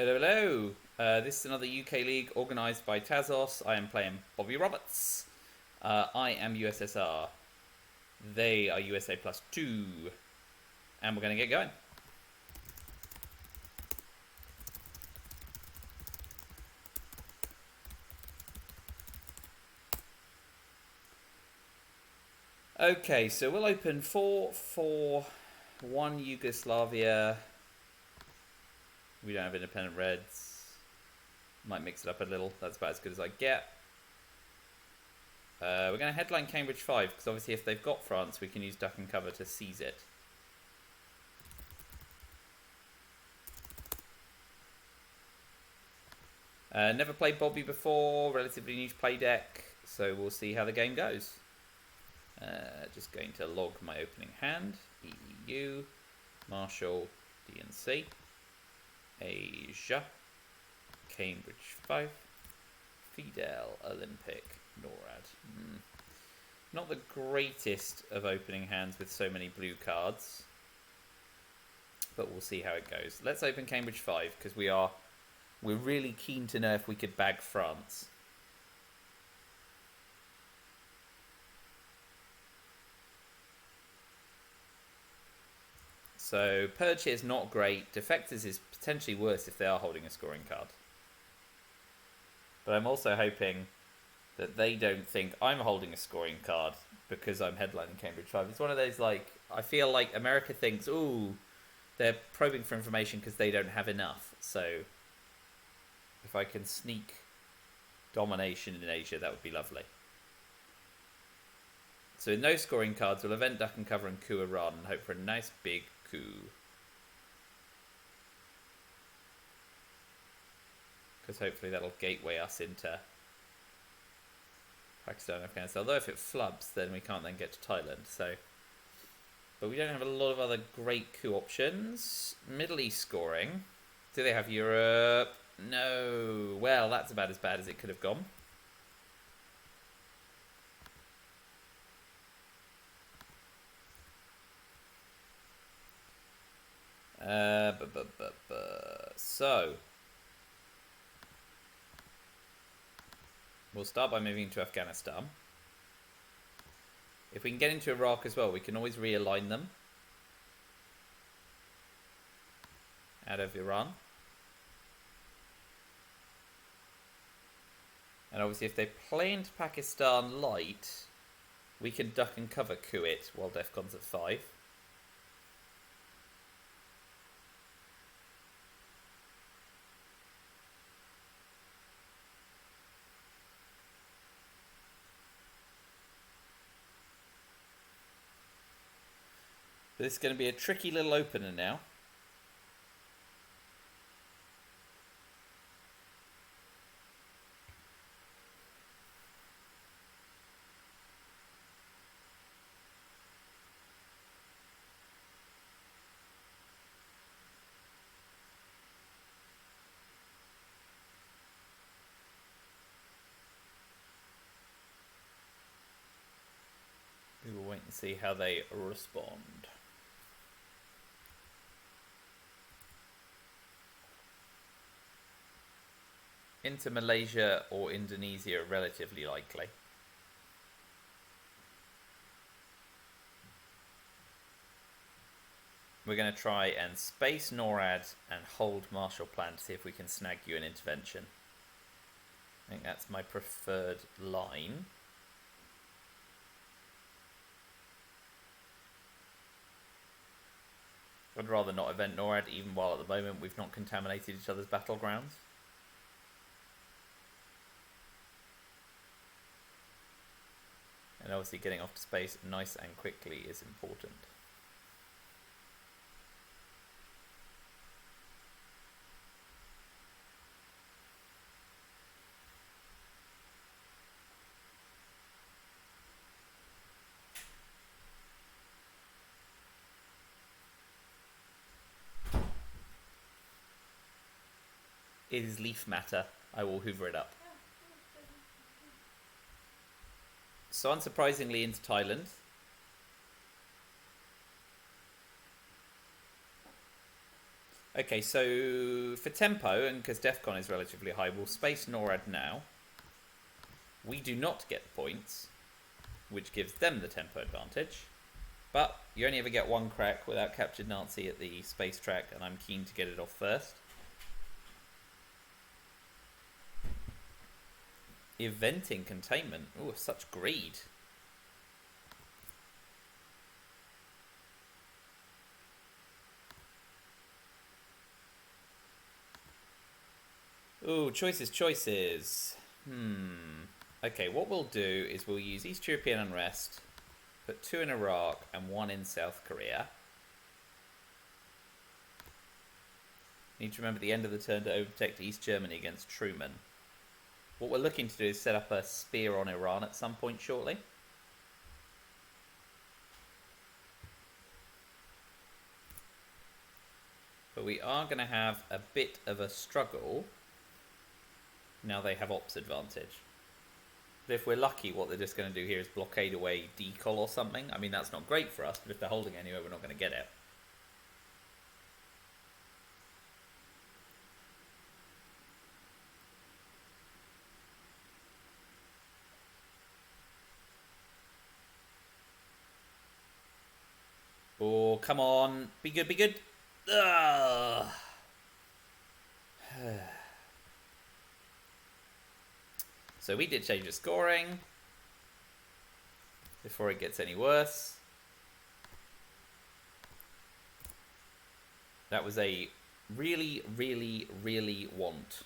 Hello, hello. This is another UK League organised by Tazos. I am playing Bobby Roberts. I am USSR. They are USA +2. And we're going to get going. Okay, so we'll open 4-4-1 Yugoslavia. We don't have independent reds. Might mix it up a little. That's about as good as I get. We're going to headline Cambridge 5, because obviously if they've got France, we can use duck and cover to seize it. Never played Bobby before, relatively new to play deck, so we'll see how the game goes. Just going to log my opening hand. EU, Marshall, DNC, Asia, Cambridge 5, Fidel, Olympic, NORAD. Not the greatest of opening hands with so many blue cards, but we'll see how it goes. Let's open Cambridge 5, because we're really keen to know if we could bag France. So purge here is not great. Defectors is potentially worse if they are holding a scoring card. But I'm also hoping that they don't think I'm holding a scoring card because I'm headlining Cambridge 5. It's one of those, like, I feel like America thinks, ooh, they're probing for information because they don't have enough. So if I can sneak domination in Asia, that would be lovely. So no scoring cards, we'll event duck and cover and coup Iran and hope for a nice big coup. Because hopefully that'll gateway us into Pakistan and Afghanistan. Although if it flubs, then we can't then get to Thailand. So, but we don't have a lot of other great coup options. Middle East scoring. Do they have Europe? No. Well, that's about as bad as it could have gone. So we'll start by moving to Afghanistan. If we can get into Iraq as well, we can always realign them out of Iran. And obviously if they play into Pakistan light, we can duck and cover coup it while Defcon's at 5. This is going to be a tricky little opener now. We will wait and see how they respond. Into Malaysia or Indonesia, relatively likely. We're going to try and space NORAD and hold Marshall Plan to see if we can snag you an intervention. I think that's my preferred line. I'd rather not event NORAD, even while at the moment we've not contaminated each other's battlegrounds. And obviously getting off to space nice and quickly is important. It is leaf matter. I will hoover it up. So unsurprisingly into Thailand. Okay, so for tempo, and because DEFCON is relatively high, we'll space NORAD now. We do not get the points, which gives them the tempo advantage. But you only ever get one crack without captured Nazi at the space track, and I'm keen to get it off first. Eventing containment. Ooh, such greed. Ooh, choices. Okay, what we'll do is we'll use East European unrest, put 2 in Iraq and 1 in South Korea. Need to remember at the end of the turn to overprotect East Germany against Truman. What we're looking to do is set up a spear on Iran at some point shortly. But we are going to have a bit of a struggle. Now they have ops advantage. But if we're lucky, what they're just going to do here is blockade away decol or something. I mean, that's not great for us, but if they're holding anyway, we're not going to get it. Oh, come on. Be good, be good. Ugh. So we did change the scoring before it gets any worse. That was a really, really, really want.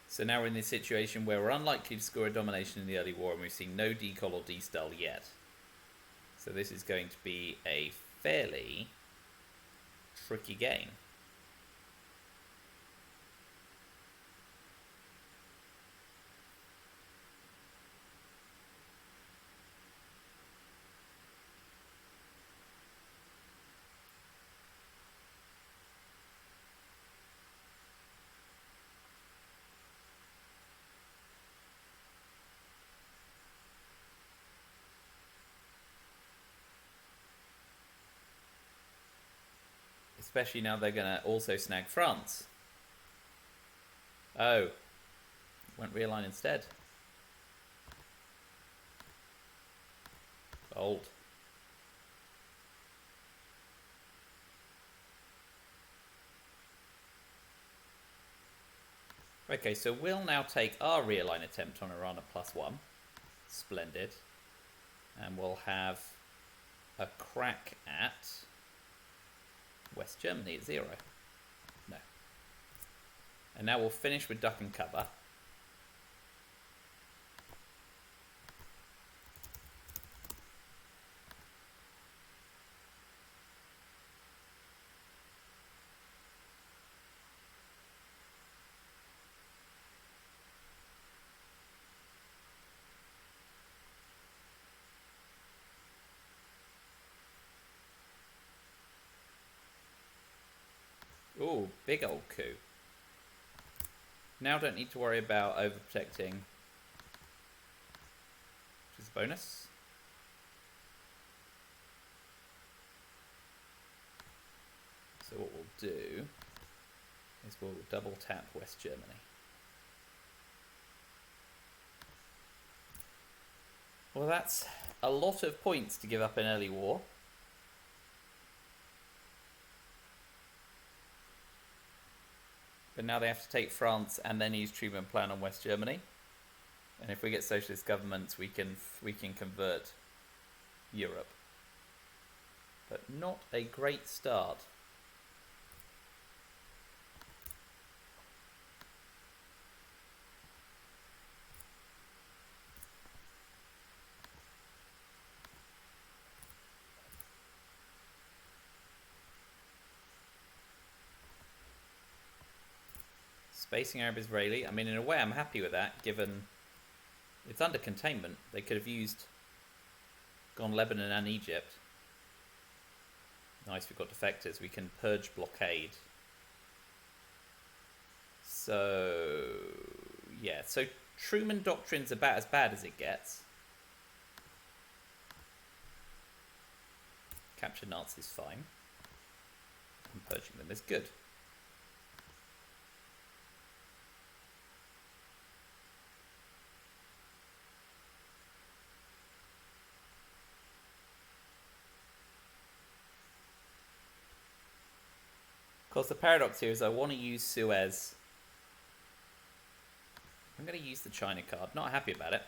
So now we're in this situation where we're unlikely to score a domination in the early war, and we've seen no decol or destall yet. So this is going to be a fairly tricky game. Especially now they're going to also snag France. Oh. Went realign instead. Bold. Okay, so we'll now take our realign attempt on Iran at +1. Splendid. And we'll have a crack at West Germany at 0. No. And now we'll finish with duck and cover. Ooh, big old coup. Now don't need to worry about overprotecting, which is a bonus. So what we'll do is we'll double tap West Germany. Well, that's a lot of points to give up in early war. But now they have to take France and then use treatment plan on West Germany. And if we get socialist governments, we can convert Europe. But not a great start. Spacing Arab-Israeli. I mean, in a way, I'm happy with that, given it's under containment. They could have used Gone Lebanon and Egypt. Nice, we've got defectors. We can purge blockade. So, yeah. So Truman Doctrine's about as bad as it gets. Capture Nazis fine. And purging them is good. Of course, the paradox here is I want to use Suez. I'm going to use the China card. Not happy about it.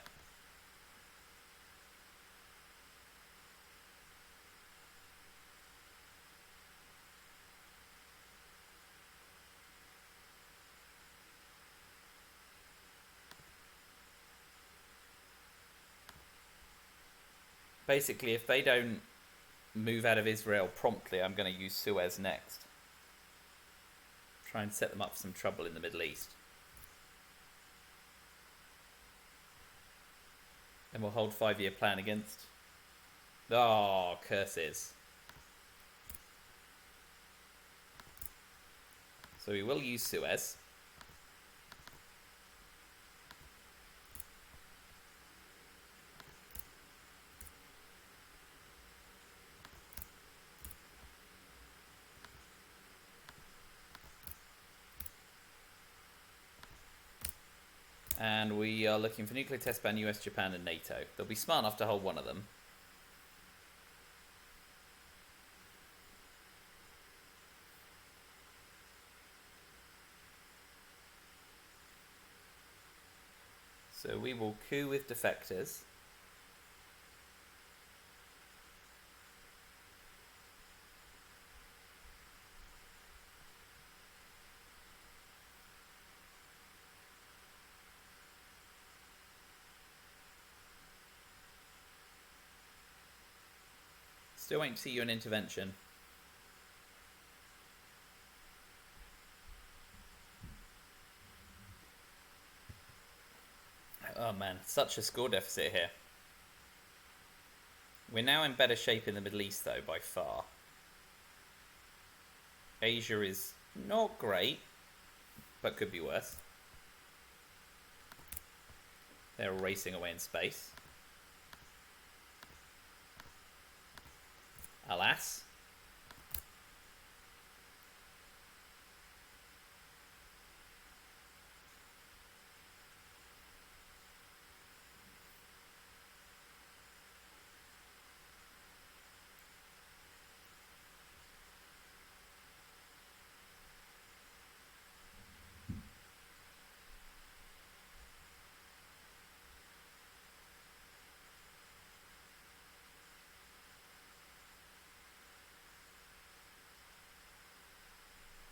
Basically, if they don't move out of Israel promptly, I'm going to use Suez next. Try and set them up for some trouble in the Middle East. And we'll hold 5-year plan against... Oh, curses. So we will use Suez. And we are looking for nuclear test ban, US, Japan, and NATO. They'll be smart enough to hold one of them. So we will coup with defectors. Still waiting to see you an intervention. Oh man, such a score deficit here. We're now in better shape in the Middle East though, by far. Asia is not great, but could be worse. They're racing away in space. Alas.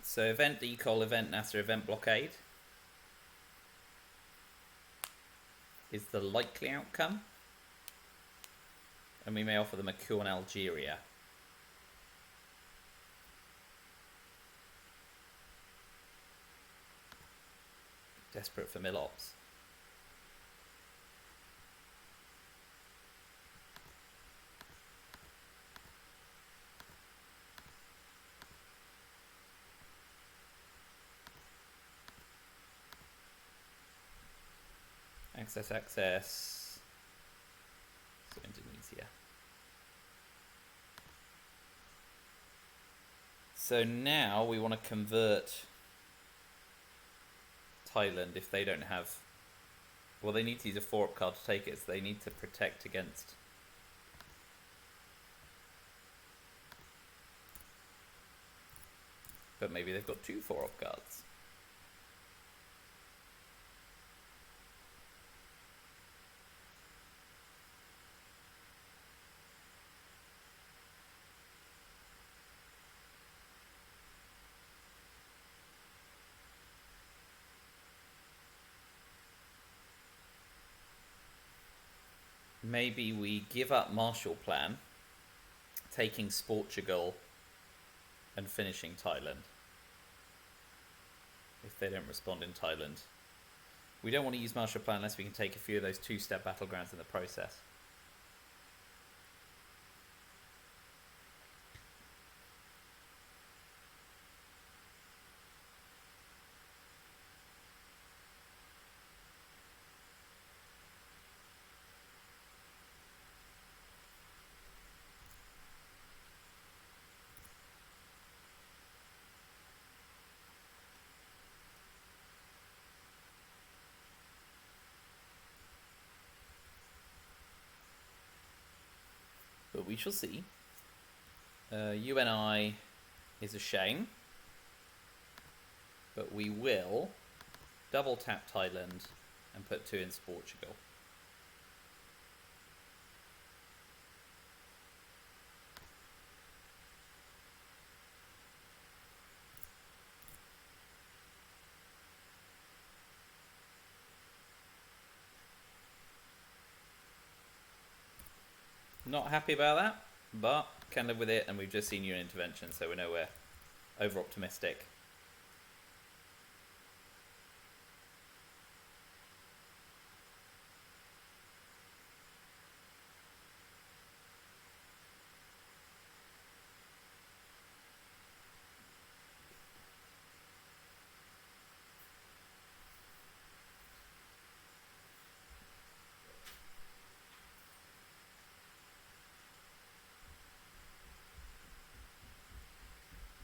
So event decol, event NASA, event blockade is the likely outcome. And we may offer them a coup on Algeria. Desperate for Milops. Access. So Indonesia. So now we want to convert Thailand if they don't have... Well, they need to use a 4-up card to take it, so they need to protect against... But maybe they've got 2 4-up cards. Maybe we give up Marshall Plan, taking Portugal and finishing Thailand. If they don't respond in Thailand. We don't want to use Marshall Plan unless we can take a few of those 2-step battlegrounds in the process. we shall see. UNI is a shame, but we will double tap Thailand and put 2 into Portugal. Not happy about that, but can live with it, and we've just seen UN intervention, so we know we're over-optimistic.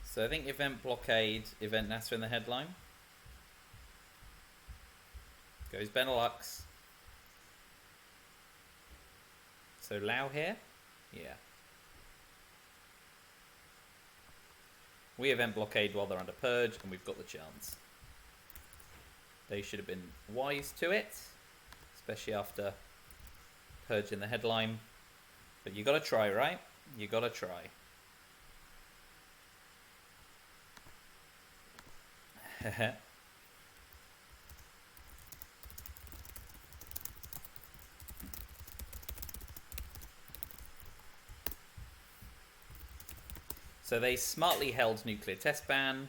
So I think event blockade, event NASA in the headline. Goes Benelux. So Lao here? Yeah. We event blockade while they're under purge, and we've got the chance. They should have been wise to it, especially after purge in the headline. But you gotta try, right? You gotta try. So they smartly held nuclear test ban,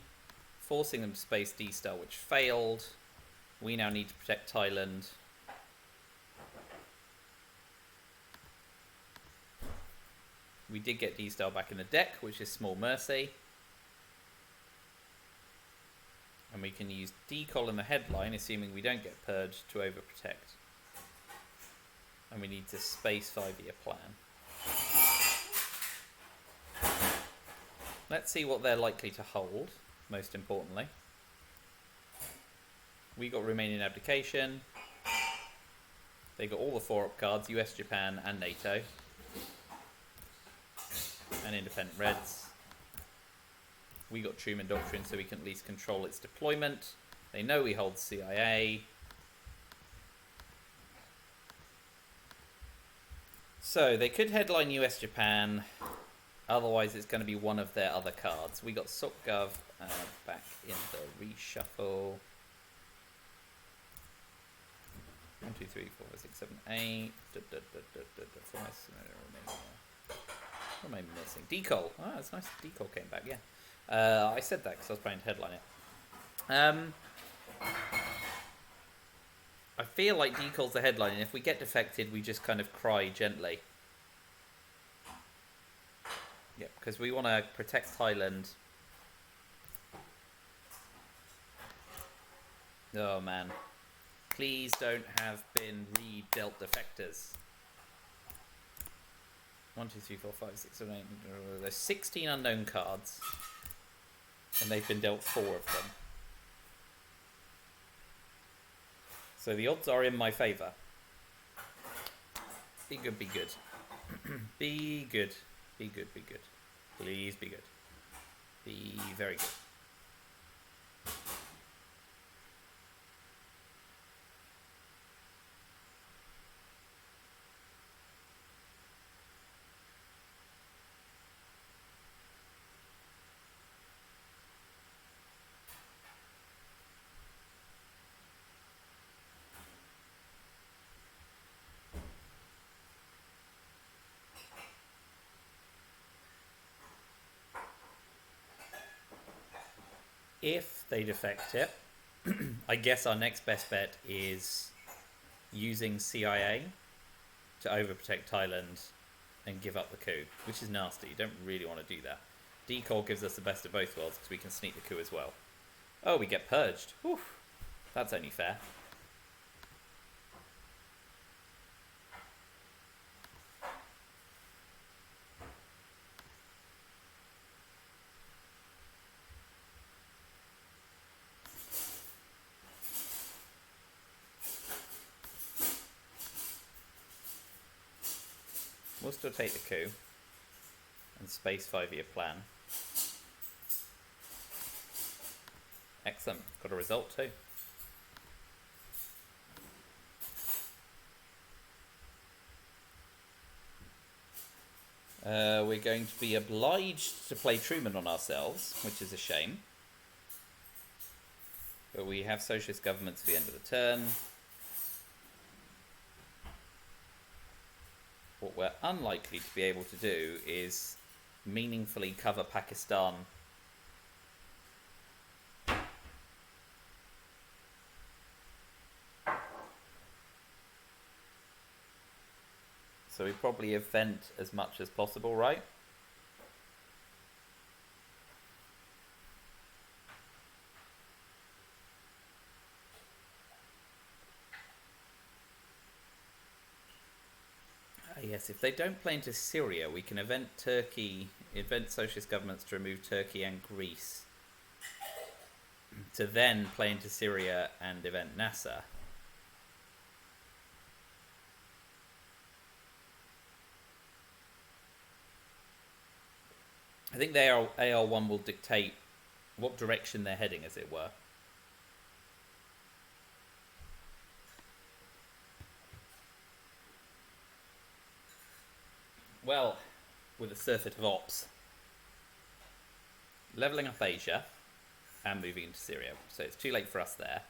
forcing them to space D-Star, which failed. We now need to protect Thailand. We did get D-Star back in the deck, which is small mercy. And we can use decol in the headline, assuming we don't get purged, to overprotect. And we need to space 5-year plan. Let's see what they're likely to hold, most importantly. We got Romanian abdication. They got all the 4-op cards, US, Japan, and NATO. And independent Reds. We got Truman Doctrine, so we can at least control its deployment. They know we hold CIA. So they could headline US Japan. Otherwise, it's going to be one of their other cards. We got SocGov back in the reshuffle. 1, 2, 3, 4, 5, 6, 7, 8. What am I missing? Decol. Oh, that's nice. Decol came back, yeah. I said that because I was planning to headline it. I feel like Decol's the headline, and if we get defected, we just kind of cry gently. Yeah, because we want to protect Thailand. Oh, man. Please don't have been re-dealt defectors. 1, 2, 3, 4, 5, 6, 7, 8. There's 16 unknown cards. And they've been dealt 4 of them. So the odds are in my favour. Be good, be good. Be good. Be good, be good. Please be good. Be very good. If they defect it, I guess our next best bet is using CIA to overprotect Thailand and give up the coup, which is nasty. You don't really want to do that. Decol gives us the best of both worlds because we can sneak the coup as well. Oh, we get purged. Whew. That's only fair. We'll still take the coup. and space 5-year plan. Excellent. Got a result too. We're going to be obliged to play Truman on ourselves, which is a shame. But we have socialist governments at the end of the turn. What we're unlikely to be able to do is meaningfully cover Pakistan. So we probably event as much as possible, right? Yes, if they don't play into Syria, we can event Turkey, event socialist governments to remove Turkey and Greece, to then play into Syria and event Nasser. I think the AR1 will dictate what direction they're heading, as it were. Well, with a surfeit of ops, levelling up Asia and moving into Syria. So it's too late for us there.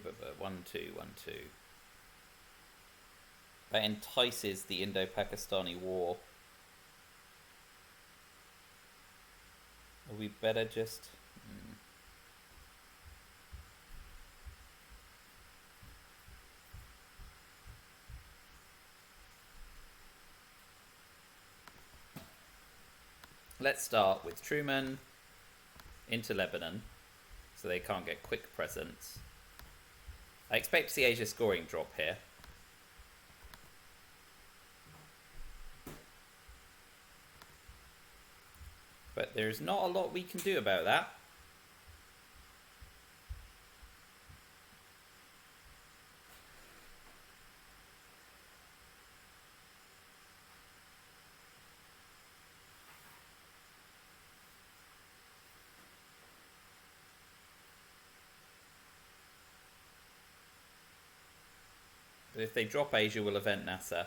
But 1-2, 1-2. That entices the Indo-Pakistani war. Are we better just... Let's start with Truman into Lebanon, so they can't get quick presence. I expect to see Asia scoring drop here. But there's not a lot we can do about that. But if they drop Asia, we'll event Nasser.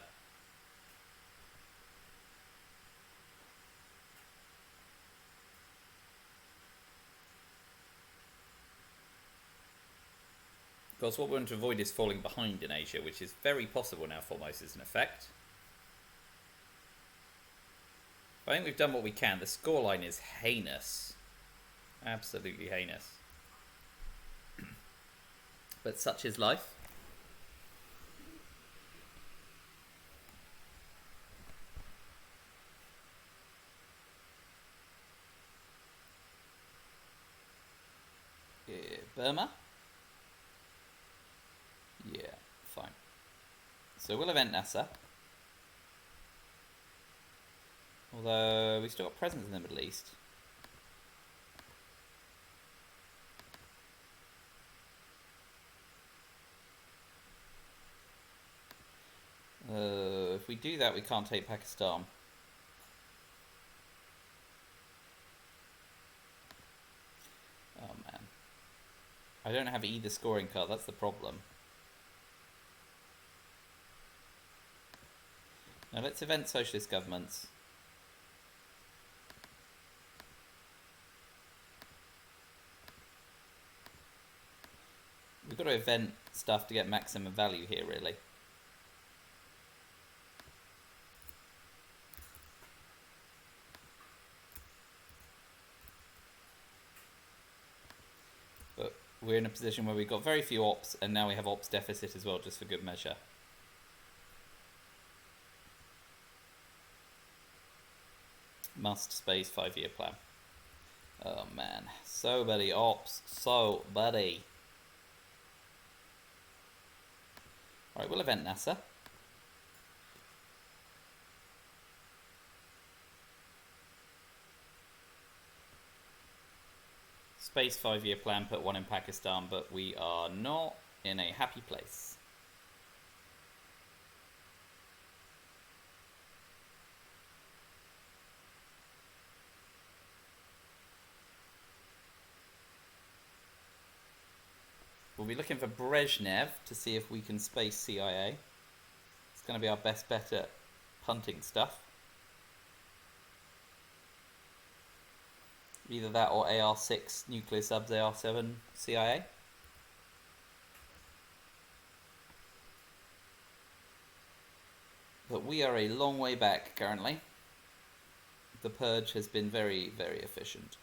Of course, what we want to avoid is falling behind in Asia, which is very possible now. Foremost is an effect. But I think we've done what we can. The scoreline is heinous. Absolutely heinous. But such is life. Burma? Yeah, fine. So we'll event Nasser. Although we still got presence in the Middle East. If we do that, we can't take Pakistan. Oh man. I don't have either scoring card, that's the problem. Now let's event socialist governments. We've got to event stuff to get maximum value here, really. But we're in a position where we've got very few ops, and now we have ops deficit as well, just for good measure. Must space 5-year plan. Oh man, so many ops, so many. Alright, we'll event Nasser. Space 5-year plan, put one in Pakistan, but we are not in a happy place. We'll be looking for Brezhnev to see if we can space CIA. It's going to be our best bet at punting stuff. Either that or AR-6 nuclear subs, AR-7 CIA. But we are a long way back currently. The purge has been very, very efficient.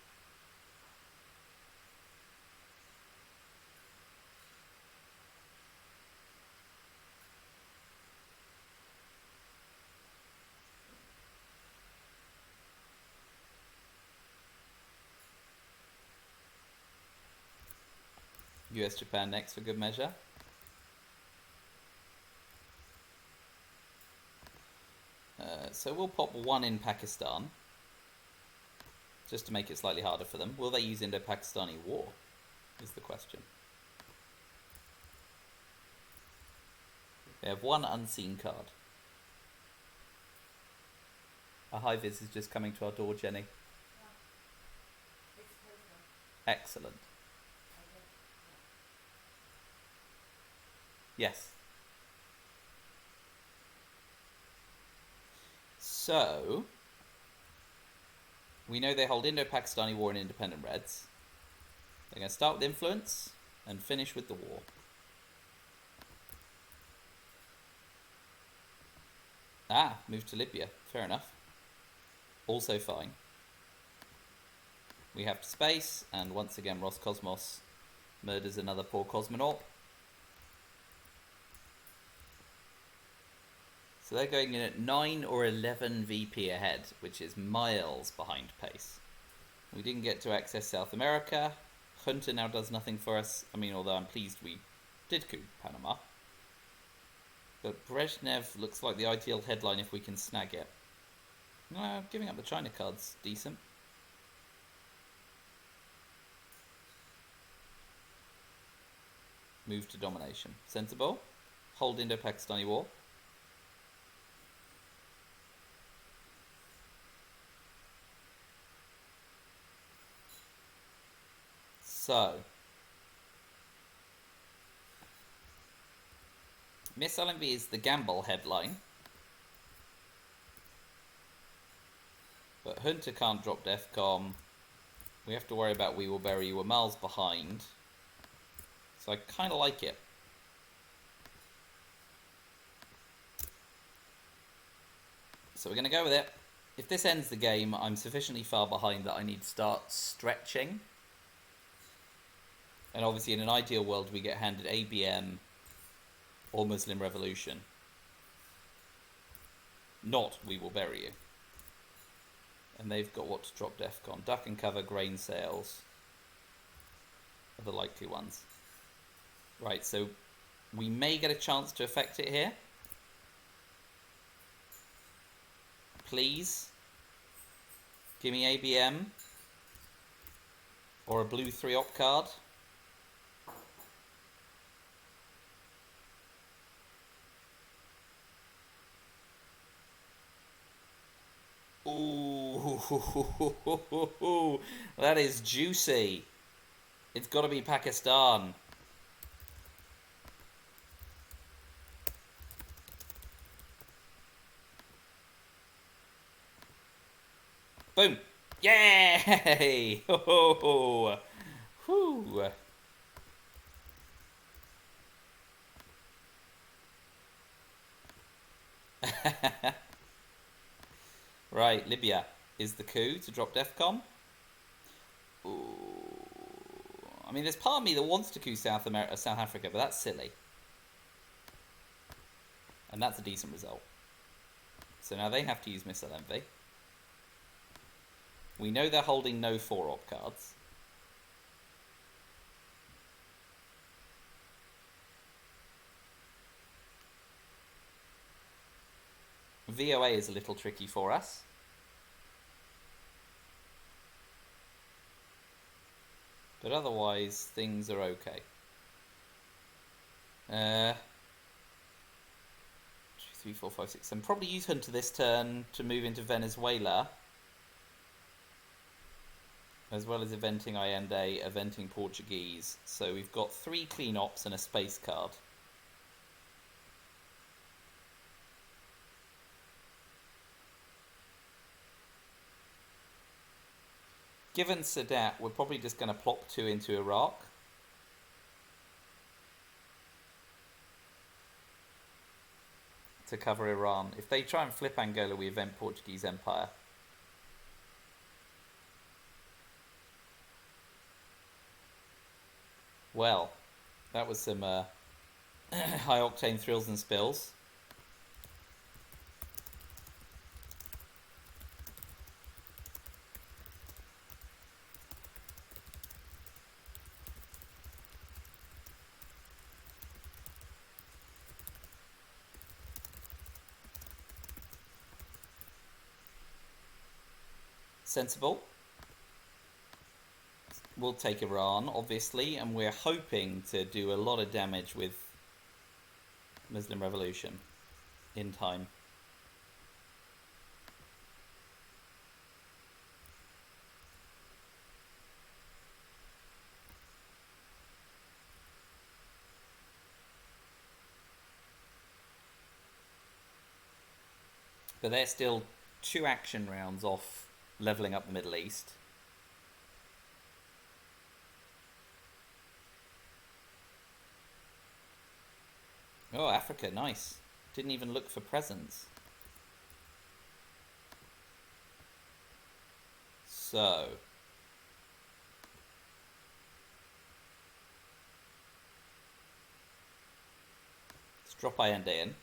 US-Japan next for good measure. So we'll pop one in Pakistan, just to make it slightly harder for them. Will they use Indo-Pakistani war, is the question. They have one unseen card. A high-vis is just coming to our door, Jenny. Excellent. Yes. So, we know they hold Indo-Pakistani war and independent Reds. They're going to start with influence and finish with the war. Ah, move to Libya. Fair enough. Also fine. We have to space, and once again Roscosmos murders another poor cosmonaut. So they're going in at 9 or 11 VP ahead, which is miles behind pace. We didn't get to access South America. Junta now does nothing for us. I mean, although I'm pleased we did coup Panama. But Brezhnev looks like the ideal headline if we can snag it. No, giving up the China card's decent. Move to domination. Sensible. Hold Indo-Pakistani war. So, Miss LMV is the gamble headline, but Junta can't drop DEFCON. We have to worry about We Will Bury You. We're miles behind, so I kind of like it. So we're going to go with it. If this ends the game, I'm sufficiently far behind that I need to start stretching. And obviously, in an ideal world, we get handed ABM or Muslim Revolution. Not We Will Bury You. And they've got what to drop DEFCON. Duck and cover, grain sales are the likely ones. Right, so we may get a chance to affect it here. Please. Give me ABM. Or a blue 3-op card. Ooh, that is juicy. It's got to be Pakistan. Boom. Yay! Ho, whoo. Right, Libya is the coup to drop DEFCON. Ooh. I mean, there's part of me that wants to coup South Africa, but that's silly. And that's a decent result. So now they have to use Missile Envy. We know they're holding no 4-op cards. VOA is a little tricky for us. But otherwise, things are okay. 2, 3, 4, 5, 6, 7. Probably use Hunter this turn to move into Venezuela. As well as eventing Allende, eventing Portuguese. So we've got 3 clean ops and a space card. Given Sadat, we're probably just going to plop 2 into Iraq. To cover Iran. If they try and flip Angola, we event Portuguese Empire. Well, that was some high-octane thrills and spills. Sensible. We'll take Iran, obviously, and we're hoping to do a lot of damage with Muslim Revolution in time. But they're still 2 action rounds off levelling up the Middle East. Oh, Africa, nice. Didn't even look for presents. So. Let's drop Allende in.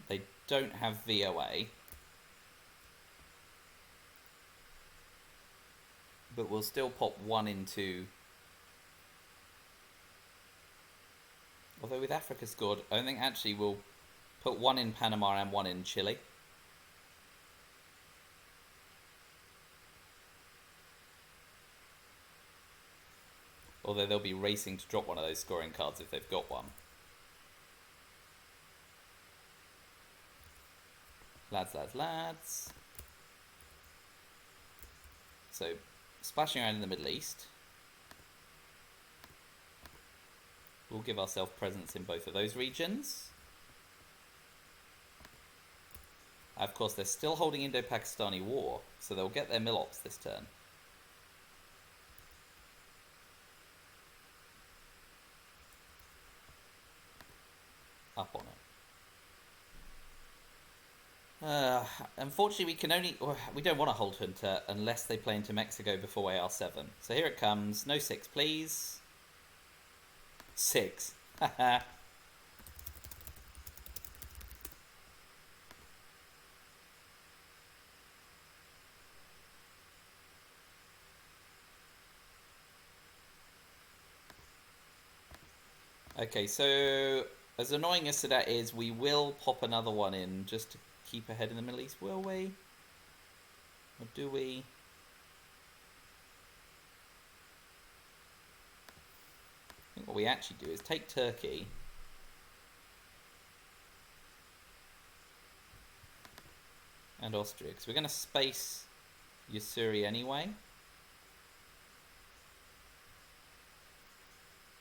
They don't have VOA. But we'll still pop 1 into... Although with Africa scored, I think actually we'll put 1 in Panama and 1 in Chile. Although they'll be racing to drop one of those scoring cards if they've got one. Lads, lads, lads. So, splashing around in the Middle East. We'll give ourselves presence in both of those regions. Of course, they're still holding Indo-Pakistani war, so they'll get their mill-ops this turn. Up on it. Unfortunately, we don't want to hold Hunter unless they play into Mexico before AR7. So here it comes. No 6, please. 6. Okay, so as annoying as that is, we will pop another one in just to keep ahead in the Middle East, will we? Or do we? I think what we actually do is take Turkey. And Austria, because we're going to space Yasuri anyway.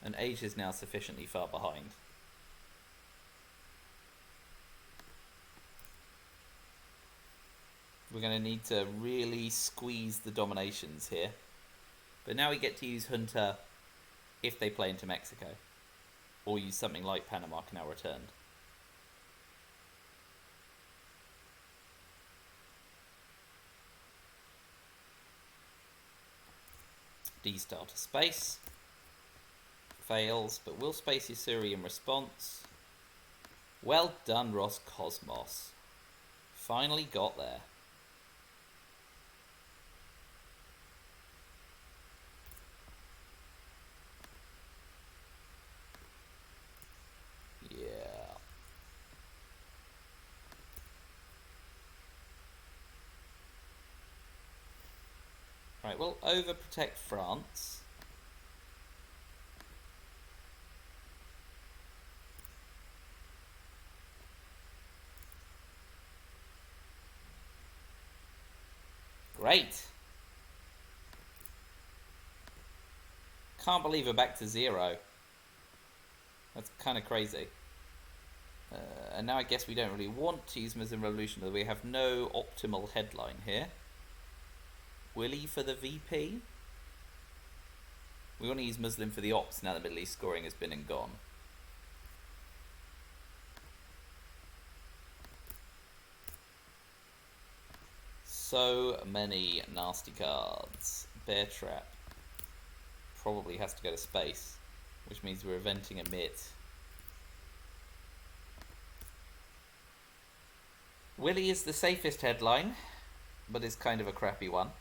And Asia's now sufficiently far behind. We're going to need to really squeeze the dominations here. But now we get to use Junta if they play into Mexico. Or use something like Panama Canal returned. D-star to space. Fails, but we'll space Yasuri in response. Well done, Roscosmos. Finally got there. Yeah. Right, we'll overprotect France. Great. Can't believe we're back to 0. That's kind of crazy. And now I guess we don't really want to use Muslim Revolution, though we have no optimal headline here. Willy for the VP? We want to use Muslim for the ops now the Middle East scoring has been and gone. So many nasty cards. Bear Trap probably has to go to space, which means we're eventing a mitt. Willy is the safest headline, but it's kind of a crappy one.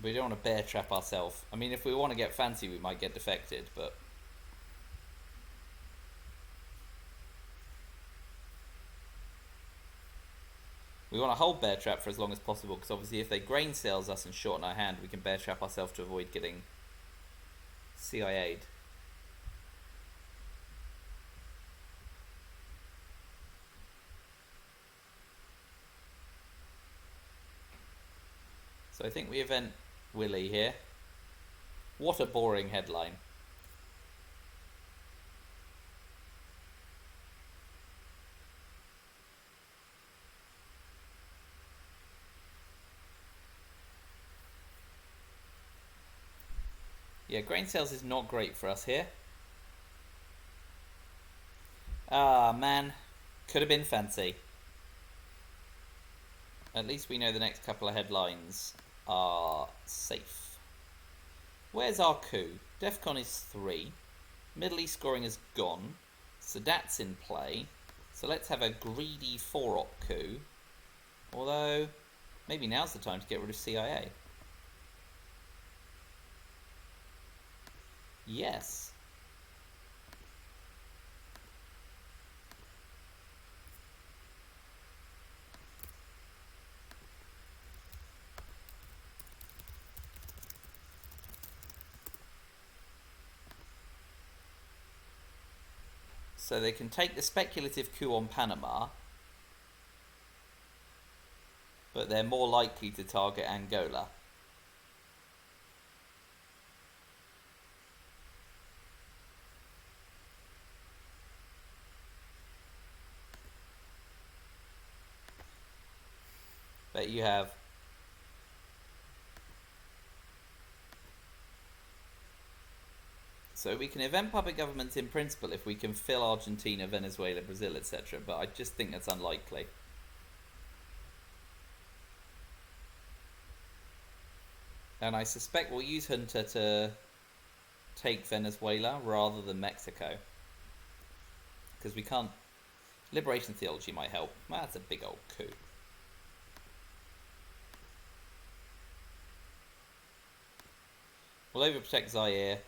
We don't want to bear trap ourselves. I mean, if we want to get fancy, we might get defected, but... we want to hold bear trap for as long as possible, because obviously if they grain sales us and shorten our hand, we can bear trap ourselves to avoid getting CIA'd. So I think we event Willy here. What a boring headline. Yeah, grain sales is not great for us here. Ah, man. Could have been fancy. At least we know the next couple of headlines are safe. Where's our coup? DEFCON is 3. Middle East scoring is gone. Sadat's in play. So let's have a greedy 4-op coup. Although, maybe now's the time to get rid of CIA. Yes. So they can take the speculative coup on Panama, but they're more likely to target Angola. But you have so we can event puppet governments in principle if we can fill Argentina, Venezuela, Brazil, etc. But I just think that's unlikely. And I suspect we'll use Junta to take Venezuela rather than Mexico. Because we can't... Liberation theology might help. Well, that's a big old coup. We'll overprotect Zaire.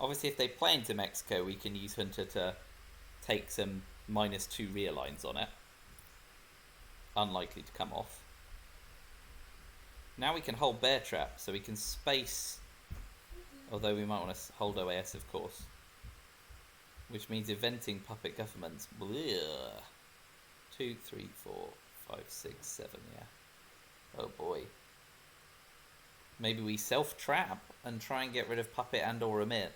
Obviously, if they play into Mexico, we can use Junta to take some -2 rear lines on it. Unlikely to come off. Now we can hold bear trap, so we can space. Although we might want to hold OAS, of course. Which means eventing puppet governments. Blech. 2, 3, 4, 5, 6, 7, yeah. Oh boy. Maybe we self-trap and try and get rid of puppet and or emit.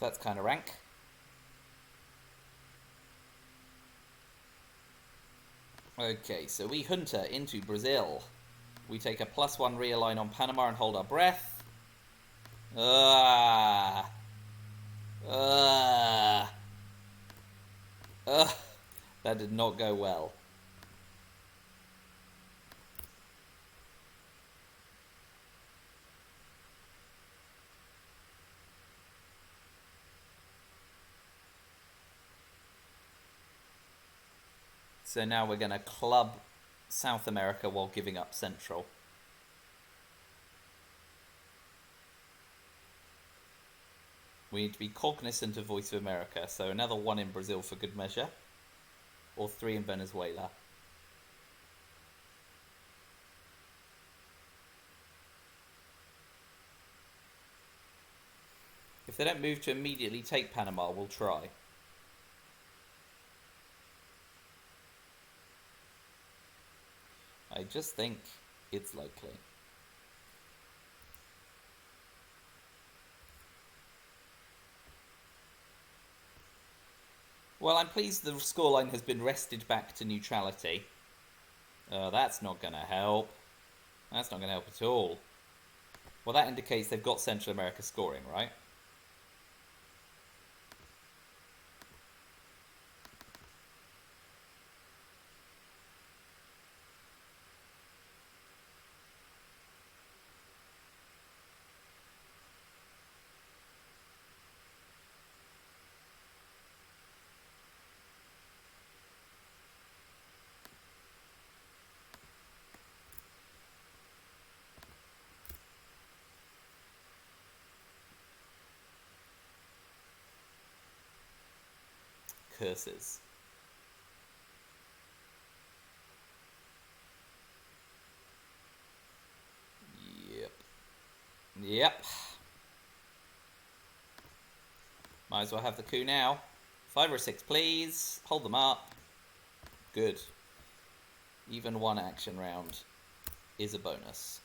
That's kind of rank. Okay, so we Junta into Brazil. We take a +1 rear line on Panama and hold our breath. That did not go well. So now we're going to club South America while giving up Central. We need to be cognizant of Voice of America, so another 1 in Brazil for good measure, or 3 in Venezuela. If they don't move to immediately take Panama, we'll try. I just think it's likely. Well, I'm pleased the scoreline has been wrested back to neutrality. That's not going to help. That's not going to help at all. Well, that indicates they've got Central America scoring, right? Curses. Yep. Might as well have the coup now. 5 or 6, please. Hold them up. Good. Even 1 action round is a bonus.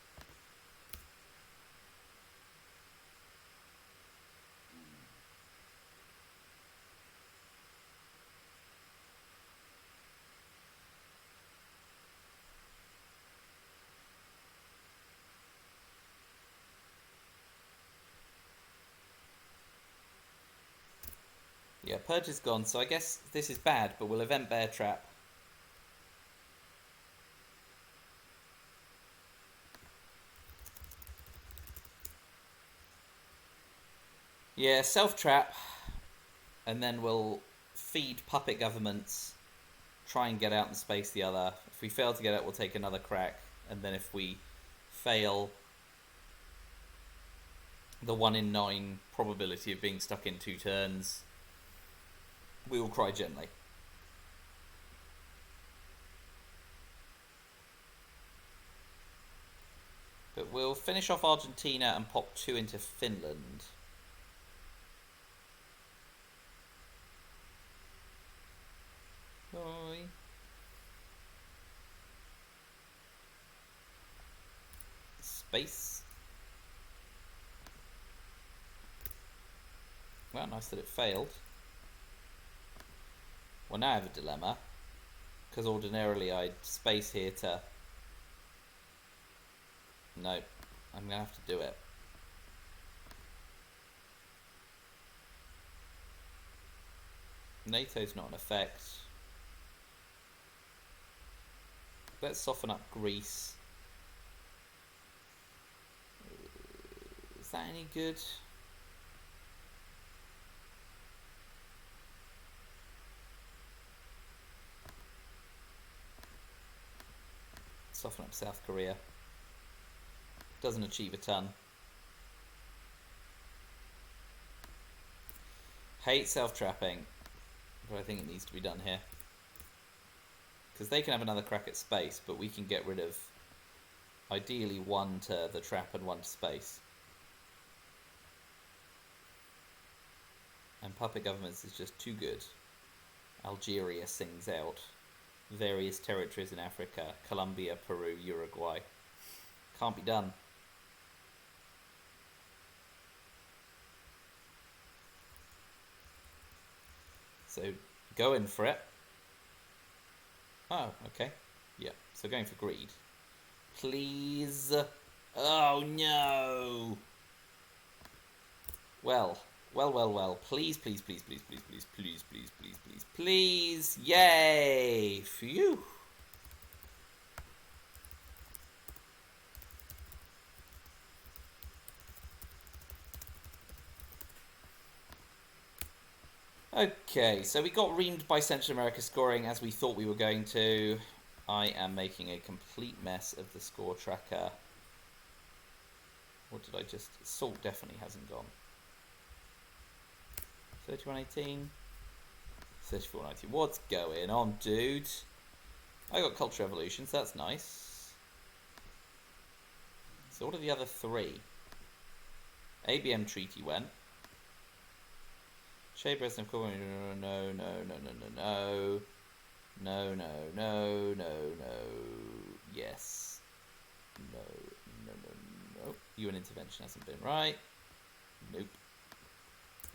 Yeah, Purge is gone, so I guess this is bad, but we'll event Bear Trap. Yeah, self-trap, and then we'll feed puppet governments, try and get out and space the other. If we fail to get out, we'll take another crack, and then if we fail, the 1 in 9 probability of being stuck in 2 turns, we will cry gently. But we'll finish off Argentina and pop 2 into Finland. Oi. Space. Well, nice that it failed. Well, now I have a dilemma, because ordinarily I'd space here to... No, I'm going to have to do it. NATO's not an effect. Let's soften up Greece. Is that any good? Soften up South Korea. Doesn't achieve a ton. Hate self-trapping, but I think it needs to be done here. Because they can have another crack at space, but we can get rid of ideally 1 to the trap and 1 to space. And puppet governments is just too good. Algeria sings out. Various territories in Africa, Colombia, Peru, Uruguay. Can't be done. So, going for it. Oh, okay. Yeah, so going for greed. Please. Oh, no. Well. Please, please, please, please, please, please, please, please, please, please, please. Yay. Phew. Okay, so we got reamed by Central America scoring as we thought we were going to. I am making a complete mess of the score tracker. What did I just... Salt definitely hasn't gone. 3118. 3419. What's going on, dude? I got Culture Revolutions, that's nice. So what are the other three? ABM Treaty went. Shade Breast of Corn. No. Yes. No. UN intervention hasn't been right. Nope.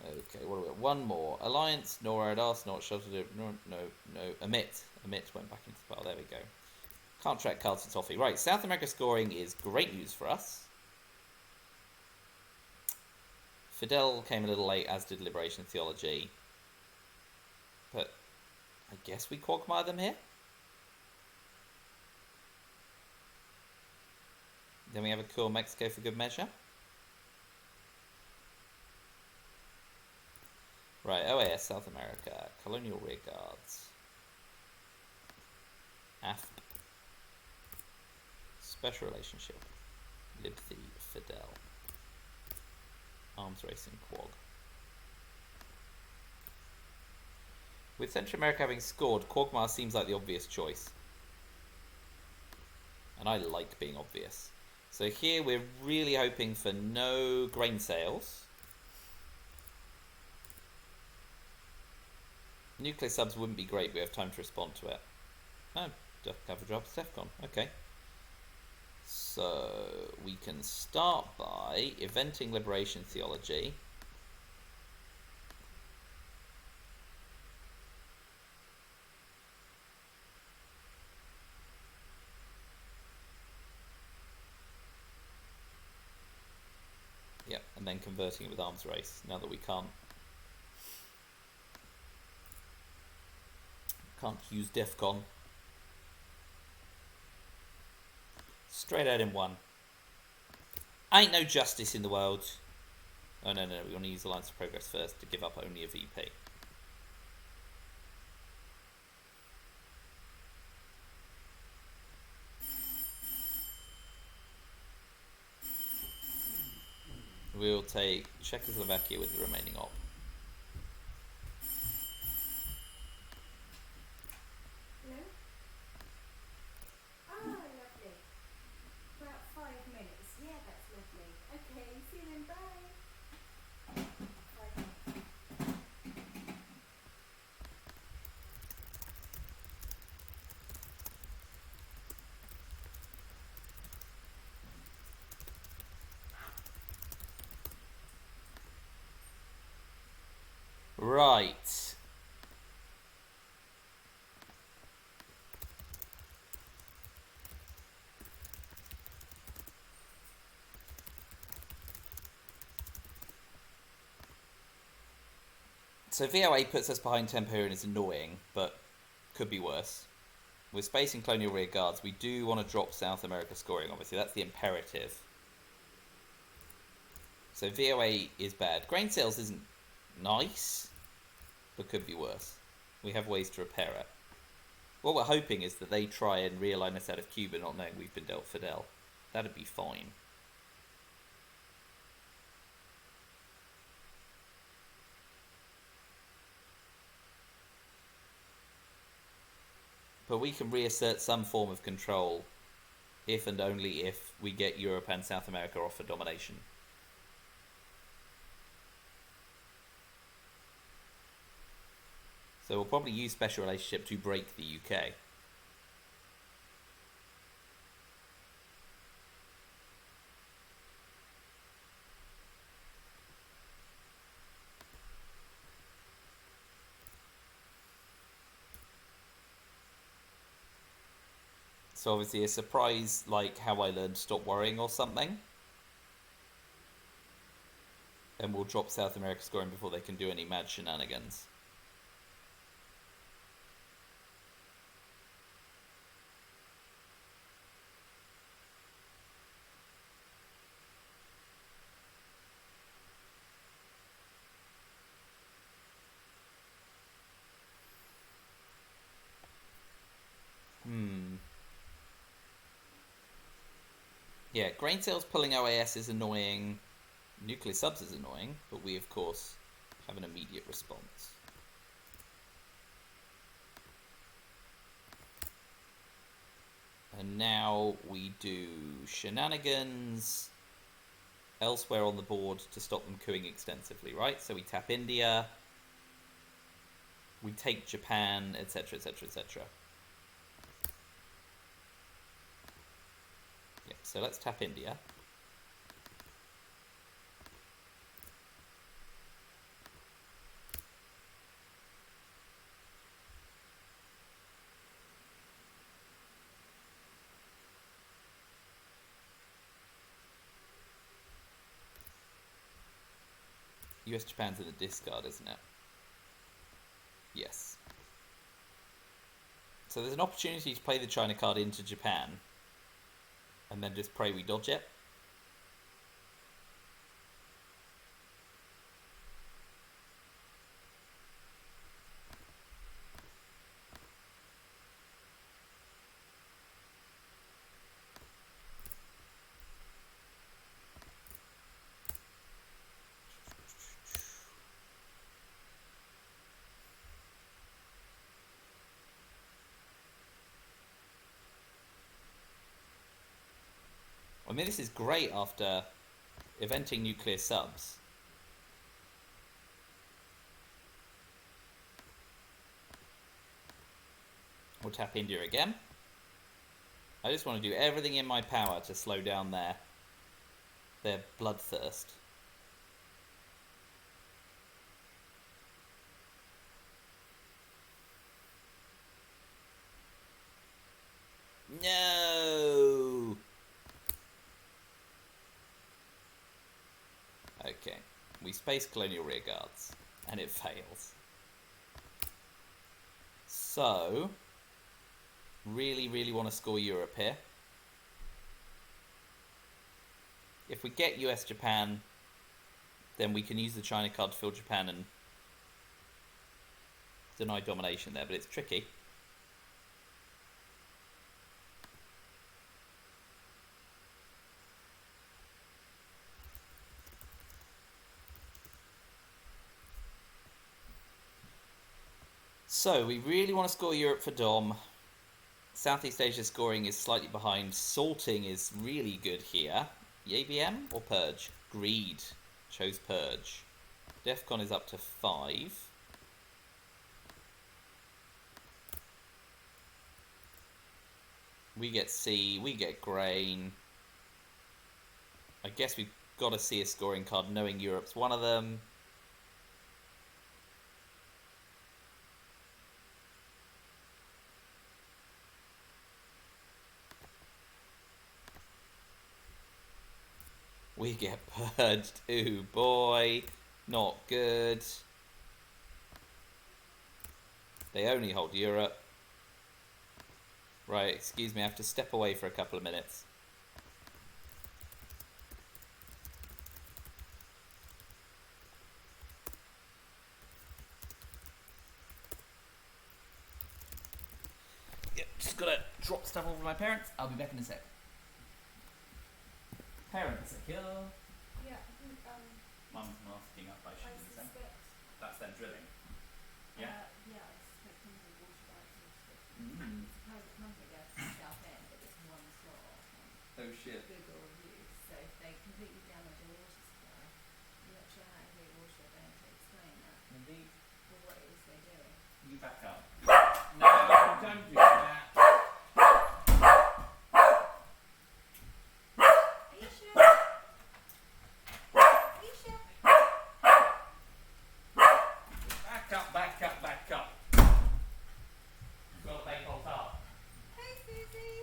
Okay, what do we got? One more. Alliance, NORAD, Arsenal, Shelter, no. Emit went back into the pile. There we go. Can't track cards to Toffee. Right, South America scoring is great news for us. Fidel came a little late, as did Liberation Theology. But I guess we quagmire them here. Then we have a cool Mexico for good measure. Right, OAS, South America, Colonial Rear Guards, AFP, Special Relationship, Libthy, Fidel, Arms Racing, Quag. With Central America having scored, Quagmire seems like the obvious choice. And I like being obvious. So here we're really hoping for no grain sales. Nuclear subs wouldn't be great, we have time to respond to it. Oh, cover drops, DEFCON, okay. So we can start by eventing Liberation Theology. Yep, and then converting it with Arms Race, now that we can't use DEFCON. Straight out in one. Ain't no justice in the world. Oh no, we want to use Alliance of Progress first to give up only a VP. We'll take Czechoslovakia with the remaining op. Right. So VOA puts us behind tempo and is annoying, but could be worse. With space and colonial rear guards, we do want to drop South America scoring, obviously. That's the imperative. So VOA is bad. Grain sales isn't nice, but could be worse. We have ways to repair it. What we're hoping is that they try and realign us out of Cuba, not knowing we've been dealt Fidel. That'd be fine. But we can reassert some form of control if and only if we get Europe and South America off for domination. So we'll probably use Special Relationship to break the UK. So obviously a surprise like How I Learned Stop Worrying or something. And we'll drop South America scoring before they can do any mad shenanigans. Yeah, grain sales pulling OAS is annoying. Nuclear subs is annoying, but we, of course, have an immediate response. And now we do shenanigans elsewhere on the board to stop them cooing extensively, right? So we tap India, we take Japan, etc., etc., etc. Yeah, so let's tap India. US Japan's in a discard, isn't it? Yes. So there's an opportunity to play the China card into Japan and then just pray we dodge it. I mean, this is great after eventing nuclear subs. We'll tap India again. I just want to do everything in my power to slow down their bloodthirst. No! Okay, we space colonial rearguards, and it fails. So, really, really want to score Europe here. If we get US Japan, then we can use the China card to fill Japan and deny domination there, but it's tricky. So, we really want to score Europe for Dom. Southeast Asia scoring is slightly behind. Salting is really good here. YBM or Purge? Greed. Chose Purge. Defcon is up to 5. We get C, we get grain. I guess we've got to see a scoring card knowing Europe's one of them. We get purged. Ooh, boy. Not good. They only hold Europe. Right, excuse me, I have to step away for a couple of minutes. Yep, just gotta drop stuff over my parents. I'll be back in a sec. Parents secure. Yeah, Mum's masking up by I shooting the same. suspect. That's them drilling. Yeah. Yeah, I suspect things are water rights and stuff. Mm. It's a private company there from South End, but it's one slot on Oh shit. Google reviews. So if they completely damage a water supply, I'm not sure how to get water are going to explain that Indeed. or what it is they're doing. You back up. No, don't do that. Are you sure? Are you sure? Back up, back up, back up. You've got to make hold up. Hey Susie!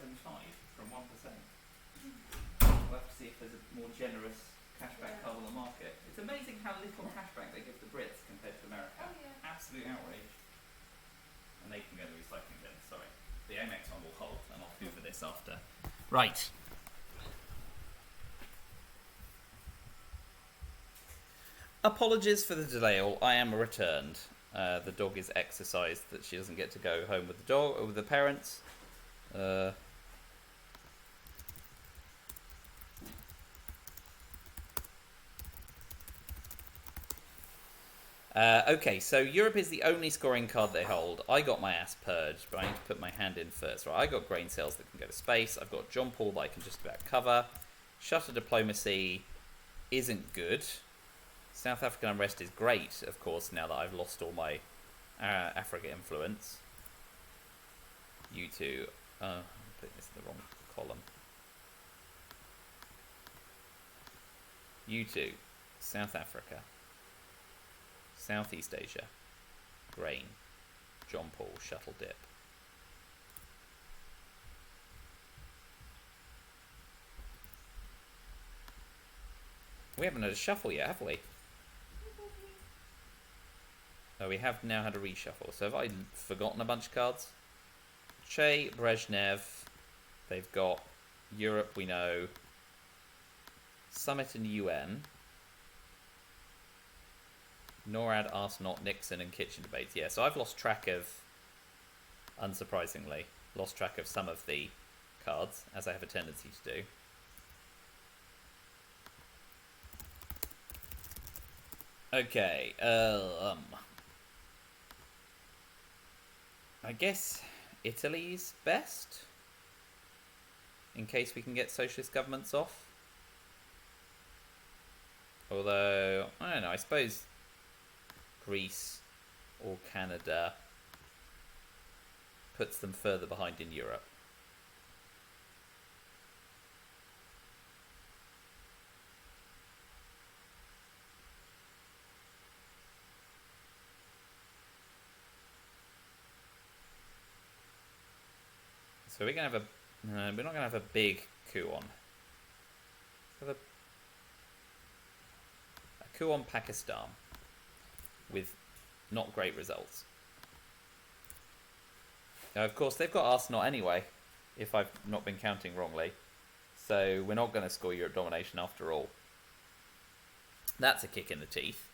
from 1%. We'll have to see if there's a more generous cashback card on the market. It's amazing how little cashback they give the Brits compared to America. Oh, yeah. Absolute outrage. And they can go to the recycling bin. Sorry. The Amex one will hold, and I'll hoover this after. Right. Apologies for the delay. I am returned. The dog is exercised that she doesn't get to go home with the dog or with the parents. Okay, so Europe is the only scoring card they hold. I got my ass purged, but I need to put my hand in first. Right, I got grain sales that can go to space. I've got John Paul that I can just about cover. Shutter diplomacy isn't good. South African unrest is great, of course, now that I've lost all my Africa influence. You two. I'm putting this in the wrong column. You two. South Africa. Southeast Asia. Grain. John Paul. Shuttle dip. We haven't had a shuffle yet, have we? Oh, we have now had a reshuffle. So have I forgotten a bunch of cards? Che, Brezhnev. They've got Europe, we know. Summit and UN. NORAD, Arsenal, Nixon, and kitchen debates. Yeah, so I've lost track of, unsurprisingly, lost track of some of the cards, as I have a tendency to do. Okay, I guess Italy's best, in case we can get socialist governments off. Although, I don't know, I suppose Greece or Canada puts them further behind in Europe. So we're gonna have a. We're not gonna have a big coup on. Have a coup on Pakistan with not great results. Now, of course, they've got Arsenal anyway, if I've not been counting wrongly. So we're not going to score Europe domination after all. That's a kick in the teeth.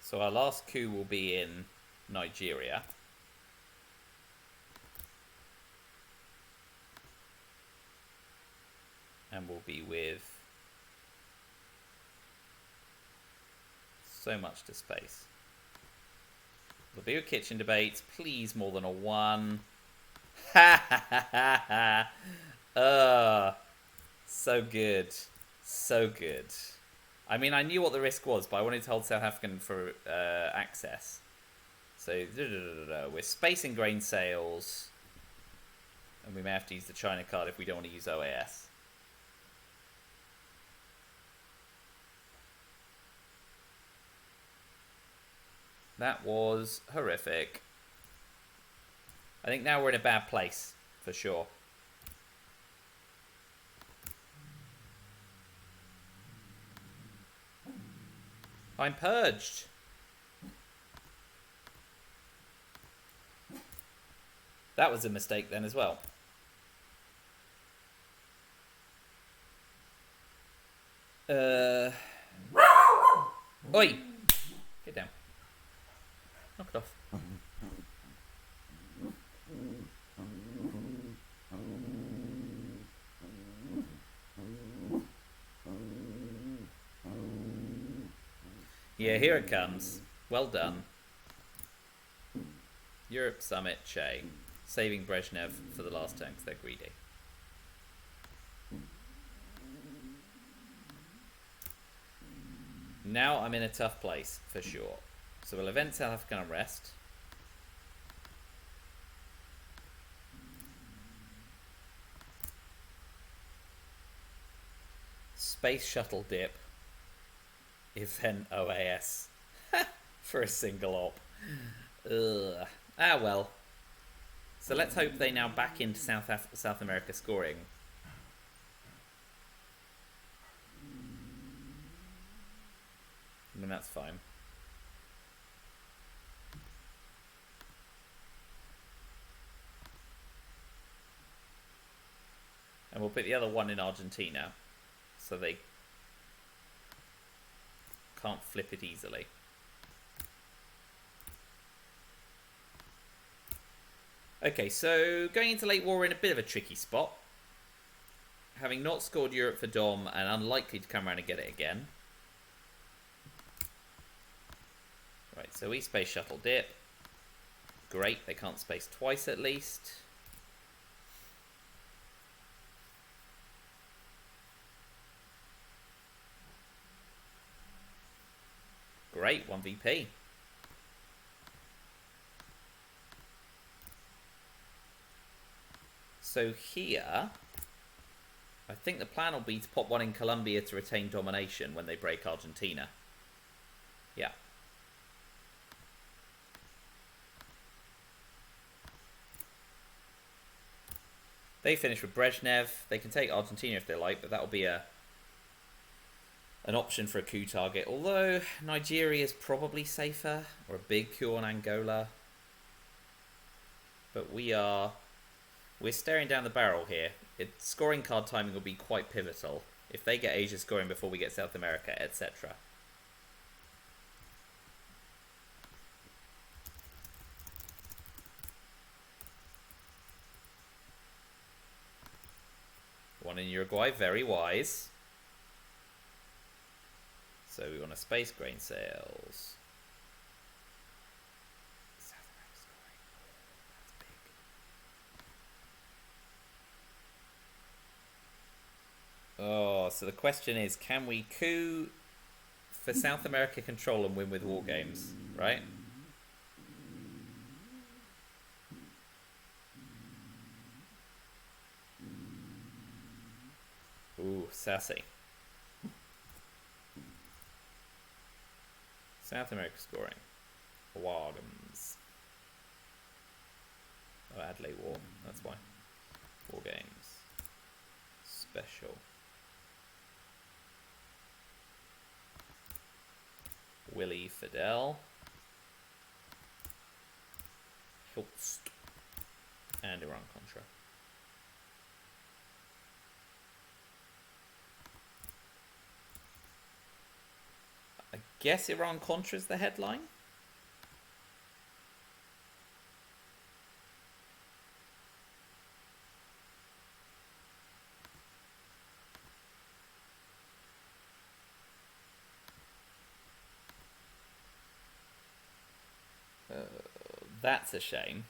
So our last coup will be in Nigeria. And we'll be with so much to space. There'll be a kitchen debates. Please, more than a 1. Ha ha ha ha. So good. So good. I mean, I knew what the risk was, but I wanted to hold South African for access. So, we're spacing grain sales. And we may have to use the China card if we don't want to use OAS. That was horrific. I think now we're in a bad place, for sure. I'm purged. That was a mistake then as well. Oi! Get down. Knock it off. Yeah, here it comes. Well done. Europe Summit, Che. Saving Brezhnev for the last turn because they're greedy. Now I'm in a tough place, for sure. So we'll event South African unrest. Space shuttle dip. Event OAS for a single op. Ugh. Ah well. So let's hope they now back into South America scoring. I mean, that's fine. And we'll put the other one in Argentina, so they can't flip it easily. Okay, so going into late war, we're in a bit of a tricky spot. Having not scored Europe for Dom and unlikely to come around and get it again. Right, so we space shuttle dip. Great, they can't space twice at least. Great, 1VP. So here, I think the plan will be to pop one in Colombia to retain domination when they break Argentina. Yeah. They finish with Brezhnev. They can take Argentina if they like, but that'll be an option for a coup target. Although Nigeria is probably safer, or a big coup on Angola. But we're staring down the barrel here. Scoring card timing will be quite pivotal. If they get Asia scoring before we get South America, etc. One in Uruguay, very wise. So we want to space grain sales. South America scoring. That's big. Oh, so the question is, can we coup for South America control and win with war games, right? Ooh, sassy. South America scoring. Wargams. Oh, Adelaide War. That's why. War games. Special. Willie Fidel. Hilst. And Iran Contra. I guess Iran Contra is the headline. That's a shame.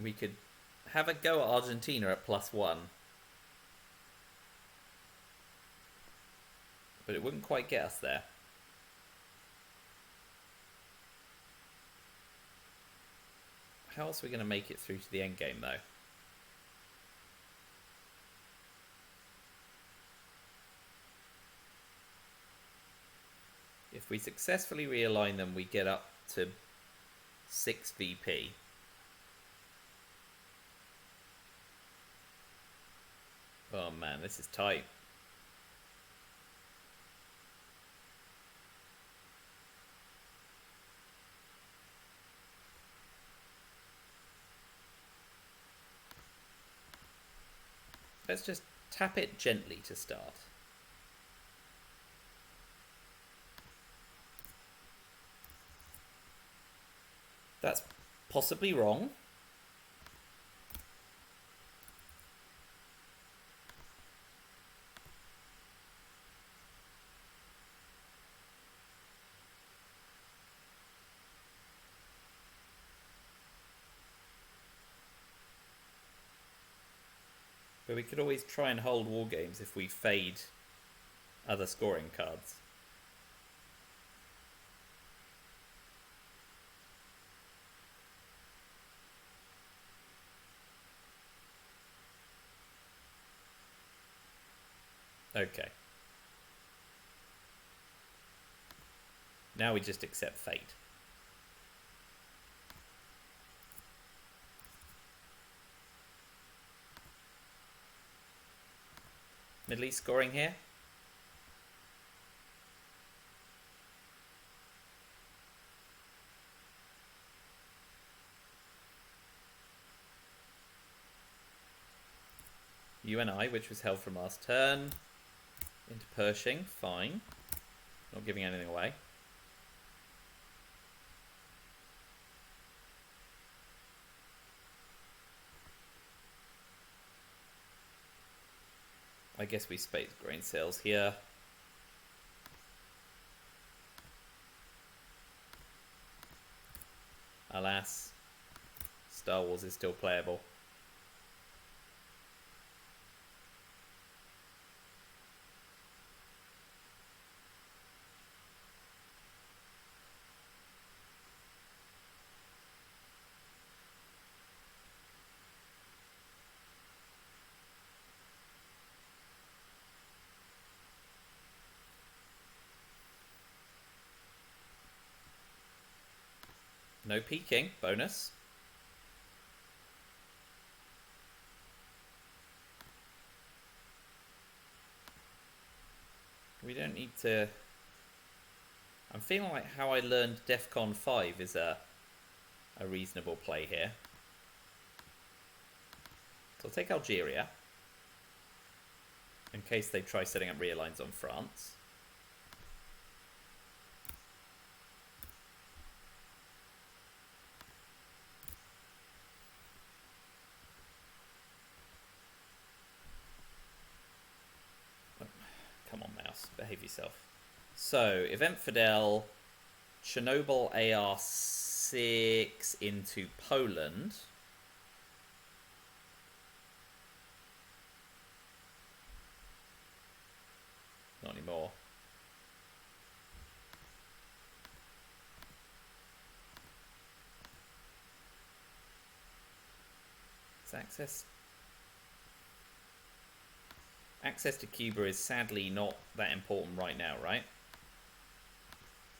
We could have a go at Argentina at +1. But it wouldn't quite get us there. How else are we going to make it through to the end game, though? If we successfully realign them, we get up to 6 VP. Oh man, this is tight. Let's just tap it gently to start. That's possibly wrong. But we could always try and hold war games if we fade other scoring cards. Okay. Now we just accept fate. Middle East scoring here. UNI, which was held from last turn. Into Pershing, fine. Not giving anything away. I guess we space grain sales here. Alas, Star Wars is still playable. No peeking, bonus. We don't need to... I'm feeling like how I learned DEFCON 5 is a reasonable play here. So I'll take Algeria, in case they try setting up rear lines on France. Come on, mouse, behave yourself. So, Event Fidel, Chernobyl AR6 into Poland. Not anymore. Is access to Cuba is sadly not that important right now, right?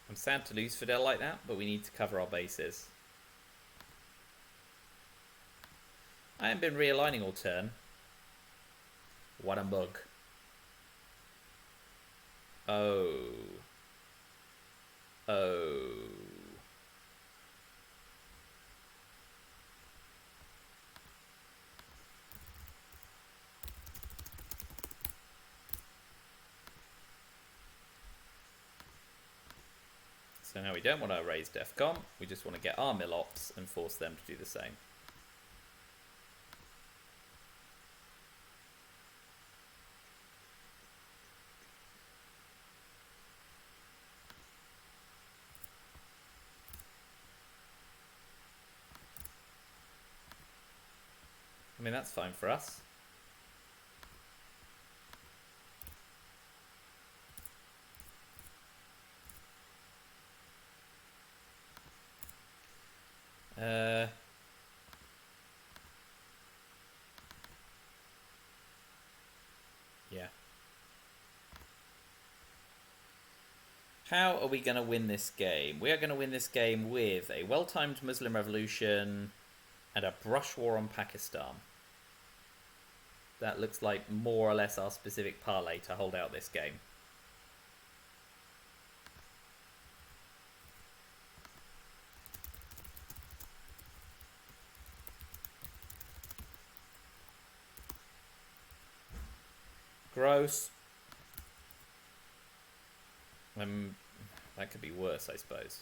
I'm sad to lose Fidel like that, but we need to cover our bases. I haven't been realigning all turn. What a bug. Oh. Oh. So now we don't want to raise DEFCON, we just want to get our mill ops and force them to do the same. I mean, that's fine for us. Yeah. How are we going to win this game? We are going to win this game with a well-timed Muslim revolution and a brush war on Pakistan. That looks like more or less our specific parlay to hold out this game. Gross. That could be worse, I suppose.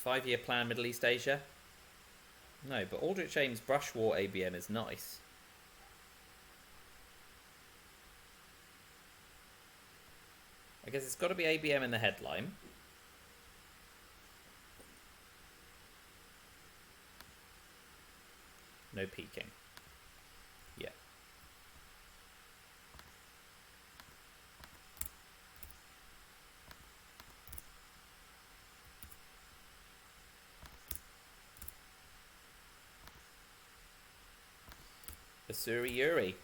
5-year plan, Middle East Asia? No, but Aldrich Ames Brush War ABM is nice. I guess it's got to be ABM in the headline. No peeking. Asuri Yuri.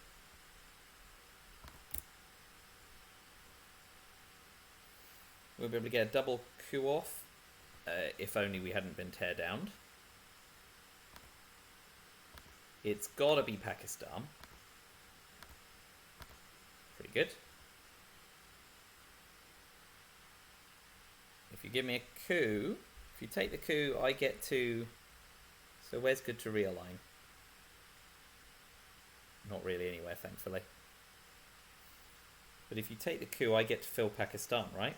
We'll be able to get a double coup off. If only we hadn't been tear downed. It's gotta be Pakistan. Pretty good. If you give me a coup, if you take the coup, I get to... So where's good to realign? Not really anywhere, thankfully. But if you take the coup, I get to fill Pakistan, right?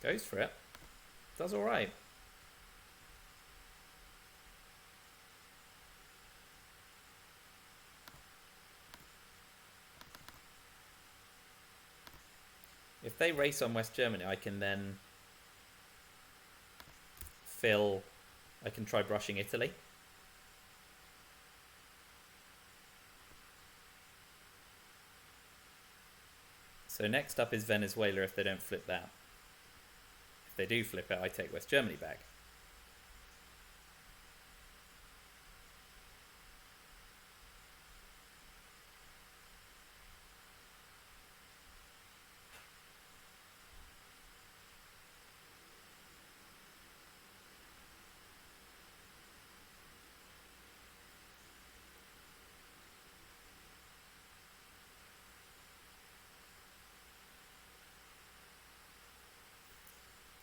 Goes for it. Does alright. If they race on West Germany, I can then fill... I can try brushing Italy. So next up is Venezuela if they don't flip that. If they do flip it, I take West Germany back.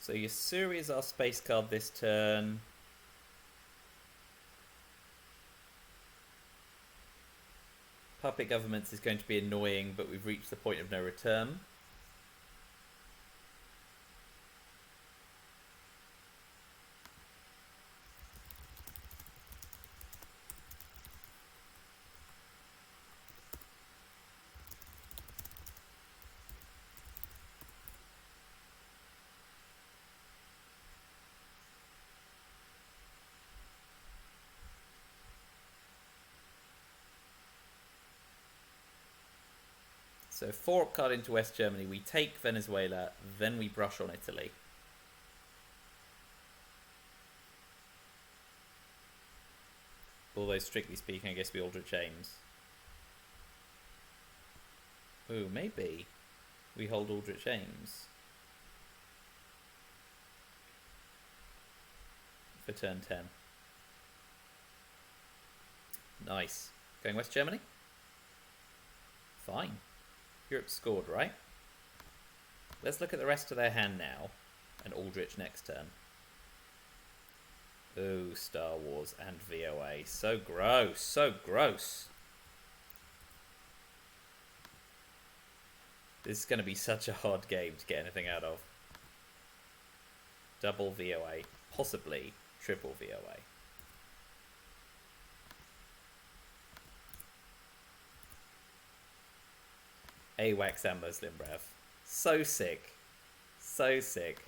So Yasuri is our space card this turn. Puppet Governments is going to be annoying, but we've reached the point of no return. So 4-up card into West Germany, we take Venezuela, then we brush on Italy. Although, strictly speaking, I guess we Aldrich Ames. Ooh, maybe we hold Aldrich Ames for turn 10. Nice. Going West Germany? Fine. Europe scored, right? Let's look at the rest of their hand now. And Aldrich next turn. Ooh, Star Wars and VOA. So gross. So gross. This is going to be such a hard game to get anything out of. Double VOA. Possibly triple VOA. AWACS and Muslim Brev. So sick. So sick.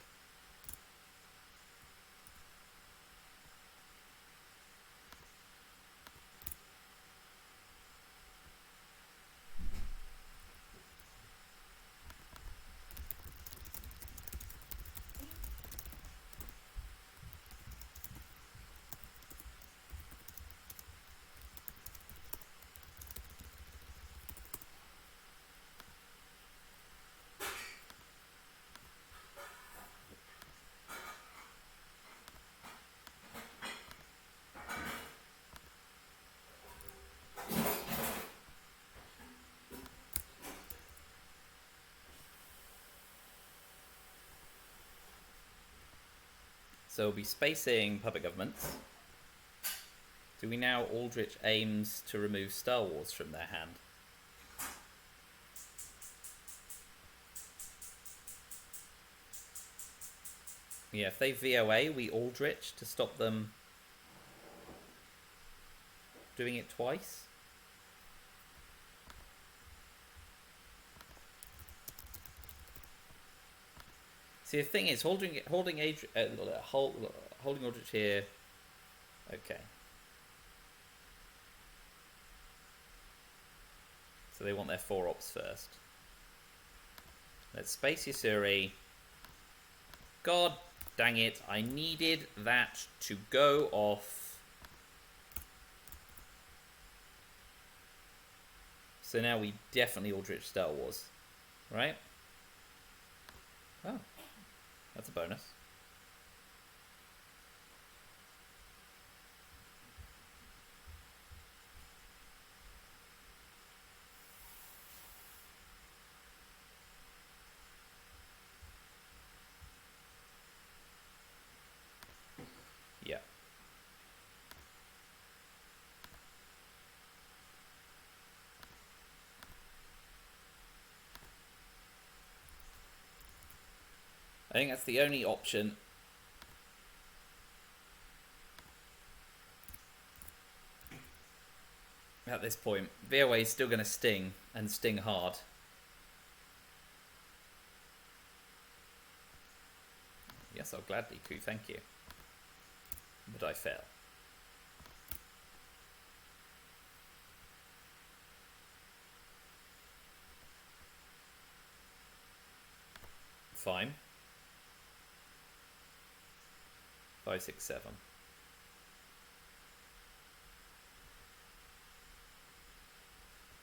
So we'll be spacing puppet governments. Do we now Aldrich Ames to remove Star Wars from their hand? Yeah, if they VOA, we Aldrich to stop them doing it twice. See, the thing is, holding Aldrich here. Okay. they want their 4 ops first. Let's space Yasuri. God dang it, I needed that to go off. So now we definitely Aldrich Star Wars, right? Oh, that's a bonus. Yeah. I think that's the only option. At this point, VOA is still going to sting, and sting hard. Yes, I'll gladly coup, thank you. But I fail. Fine. 5, 6, 7.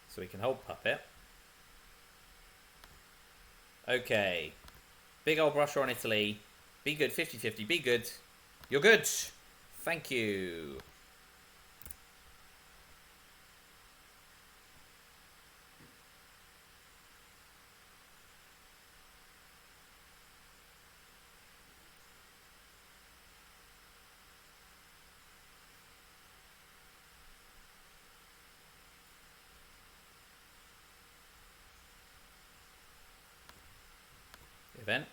So we can hold puppet. Okay. Big old brusher on Italy. Be good, 50-50. Be good. You're good. Thank you. Event.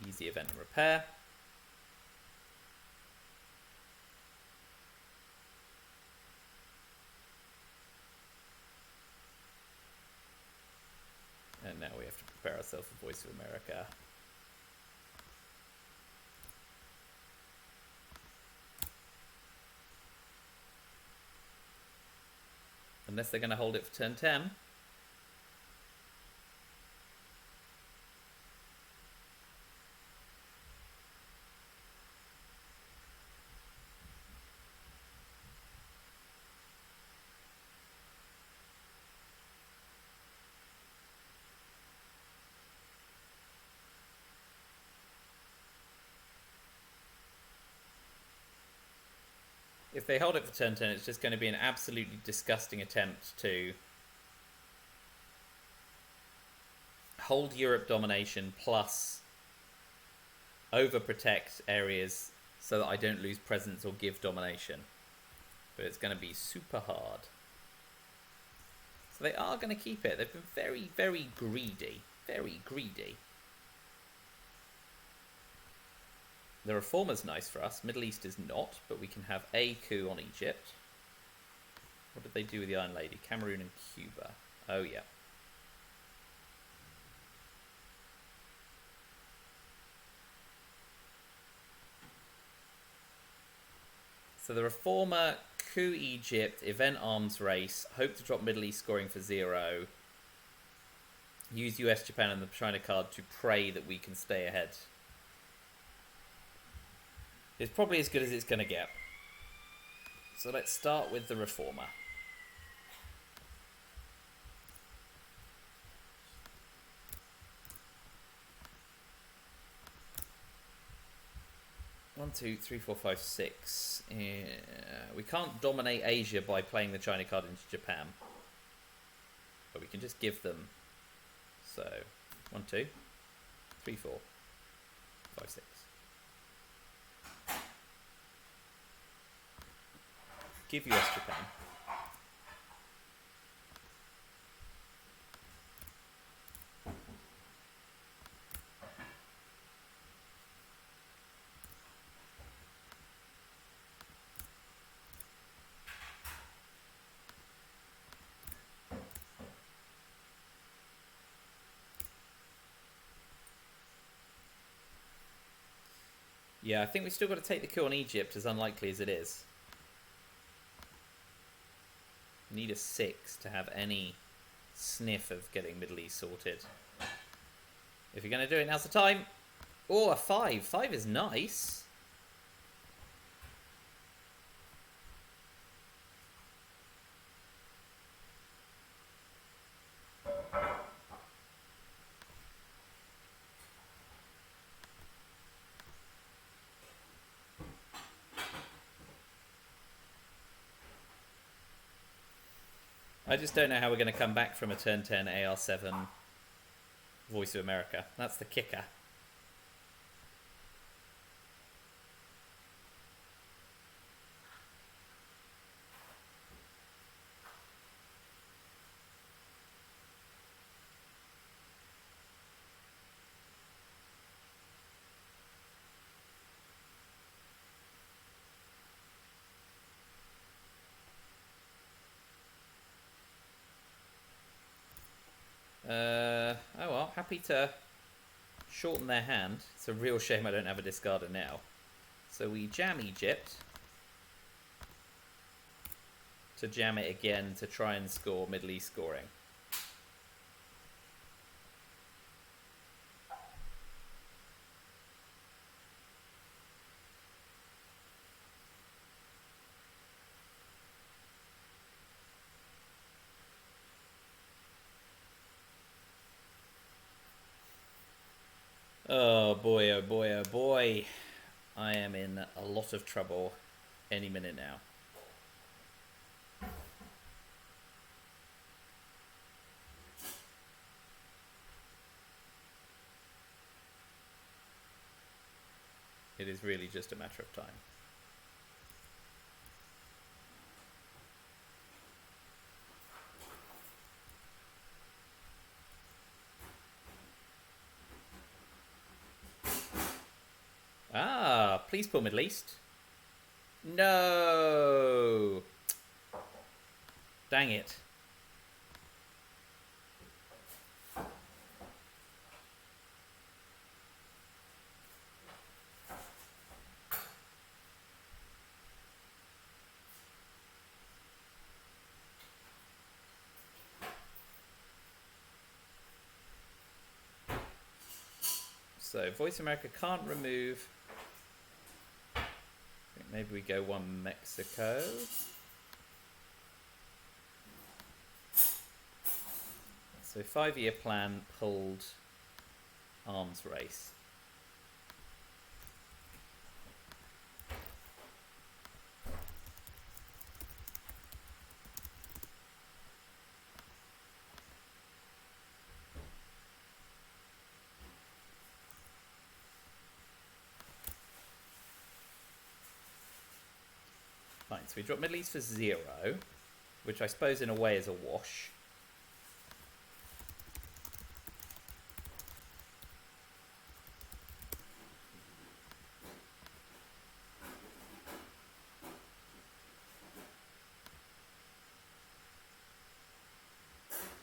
Easy event and repair. And now we have to prepare ourselves for Voice of America. Unless they're going to hold it for turn 10. If they hold it for turn 10, it's just going to be an absolutely disgusting attempt to hold Europe domination plus overprotect areas so that I don't lose presence or give domination. But it's going to be super hard. So they are going to keep it. They've been very, very greedy. Very greedy. The Reformer's nice for us. Middle East is not, but we can have a coup on Egypt. What did they do with the Iron Lady? Cameroon and Cuba. Oh, yeah. So the Reformer, coup Egypt, event arms race, hope to drop Middle East scoring for 0. Use US, Japan and the China card to pray that we can stay ahead. It's probably as good as it's going to get. So let's start with the Reformer. One, two, three, four, five, six. We can't dominate Asia by playing the China card into Japan. But we can just give them. So, 1, 2, 3, 4, 5, 6. Give US Japan. Yeah, I think we've still got to take the kill on Egypt, as unlikely as it is. Need a 6 to have any sniff of getting Middle East sorted. If you're going to do it, now's the time. Oh, a 5. 5 is nice. I just don't know how we're going to come back from a turn 10 AR7 Voice of America. That's the kicker. Oh well, happy to shorten their hand. It's a real shame I don't have a discarder now. So we jam Egypt to jam it again to try and score Middle East scoring. Oh boy, oh boy, oh boy. I am in a lot of trouble any minute now. It is really just a matter of time. Ah, please pull Middle East. No! Dang it. So, Voice America can't remove. I think maybe we go one Mexico. So, 5-year plan pulled arms race. Fine, so we drop Middle East for 0, which I suppose in a way is a wash.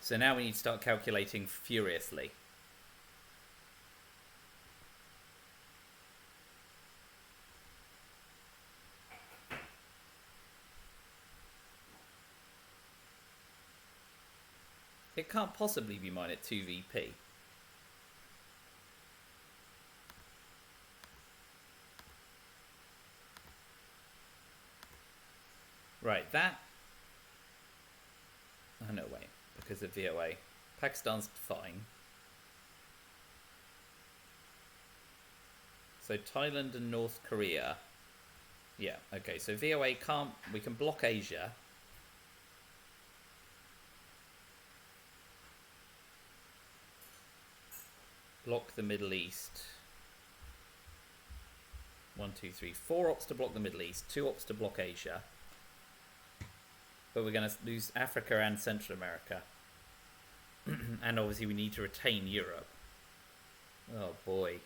So now we need to start calculating furiously. It can't possibly be mine at 2 VP. Right, that... Oh, no, wait. Because of VOA. Pakistan's fine. So Thailand and North Korea. Yeah, okay. So VOA can't... We can block Asia. Block the Middle East. 1, 2, 3, 4 ops to block the Middle East. 2 ops to block Asia. But we're going to lose Africa and Central America. And obviously we need to retain Europe. Oh boy.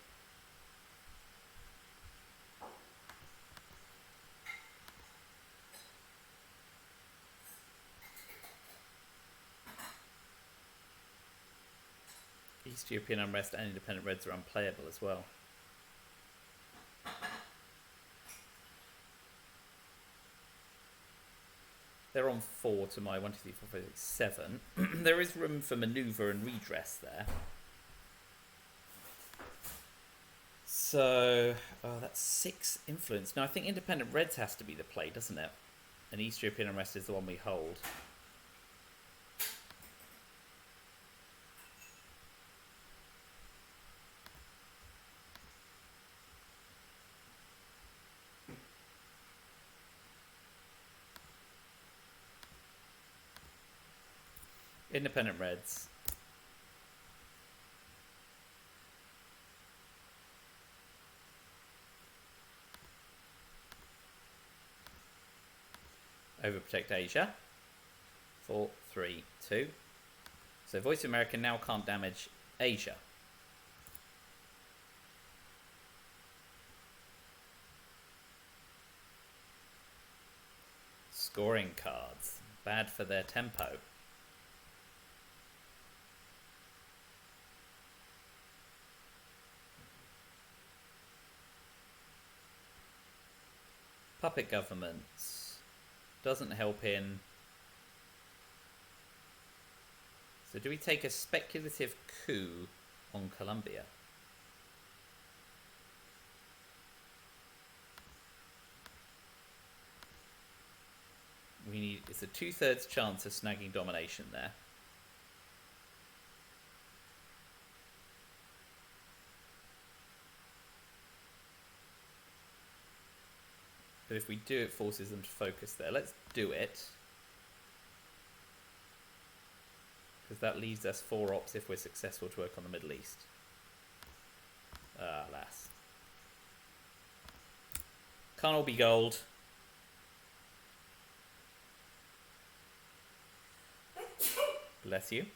East European unrest and independent Reds are unplayable as well. They're on 4 to my 1, 2, 3, 4, 5, 6, 7. There is room for manoeuvre and redress there. So, that's 6 influence. No, I think Independent Reds has to be the play, doesn't it? And East European Unrest is the one we hold. Independent Reds. Overprotect Asia. 4, 3, 2. So Voice of America now can't damage Asia. Scoring cards. Bad for their tempo. Puppet governments. Doesn't help in. So do we take a speculative coup on Colombia? We need, it's a 2/3 chance of snagging domination there. But if we do, it forces them to focus there. Let's do it. Because that leaves us 4 ops if we're successful to work on the Middle East. Alas. Can't all be gold. Bless you.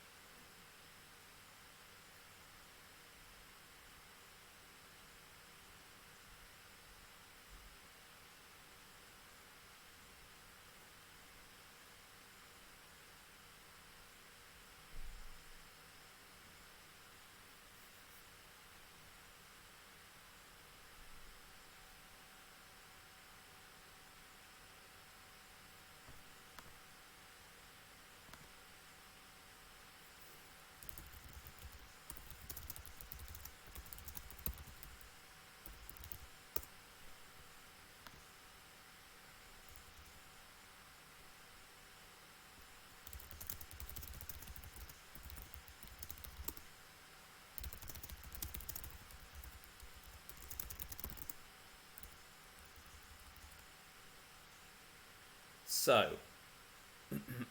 So,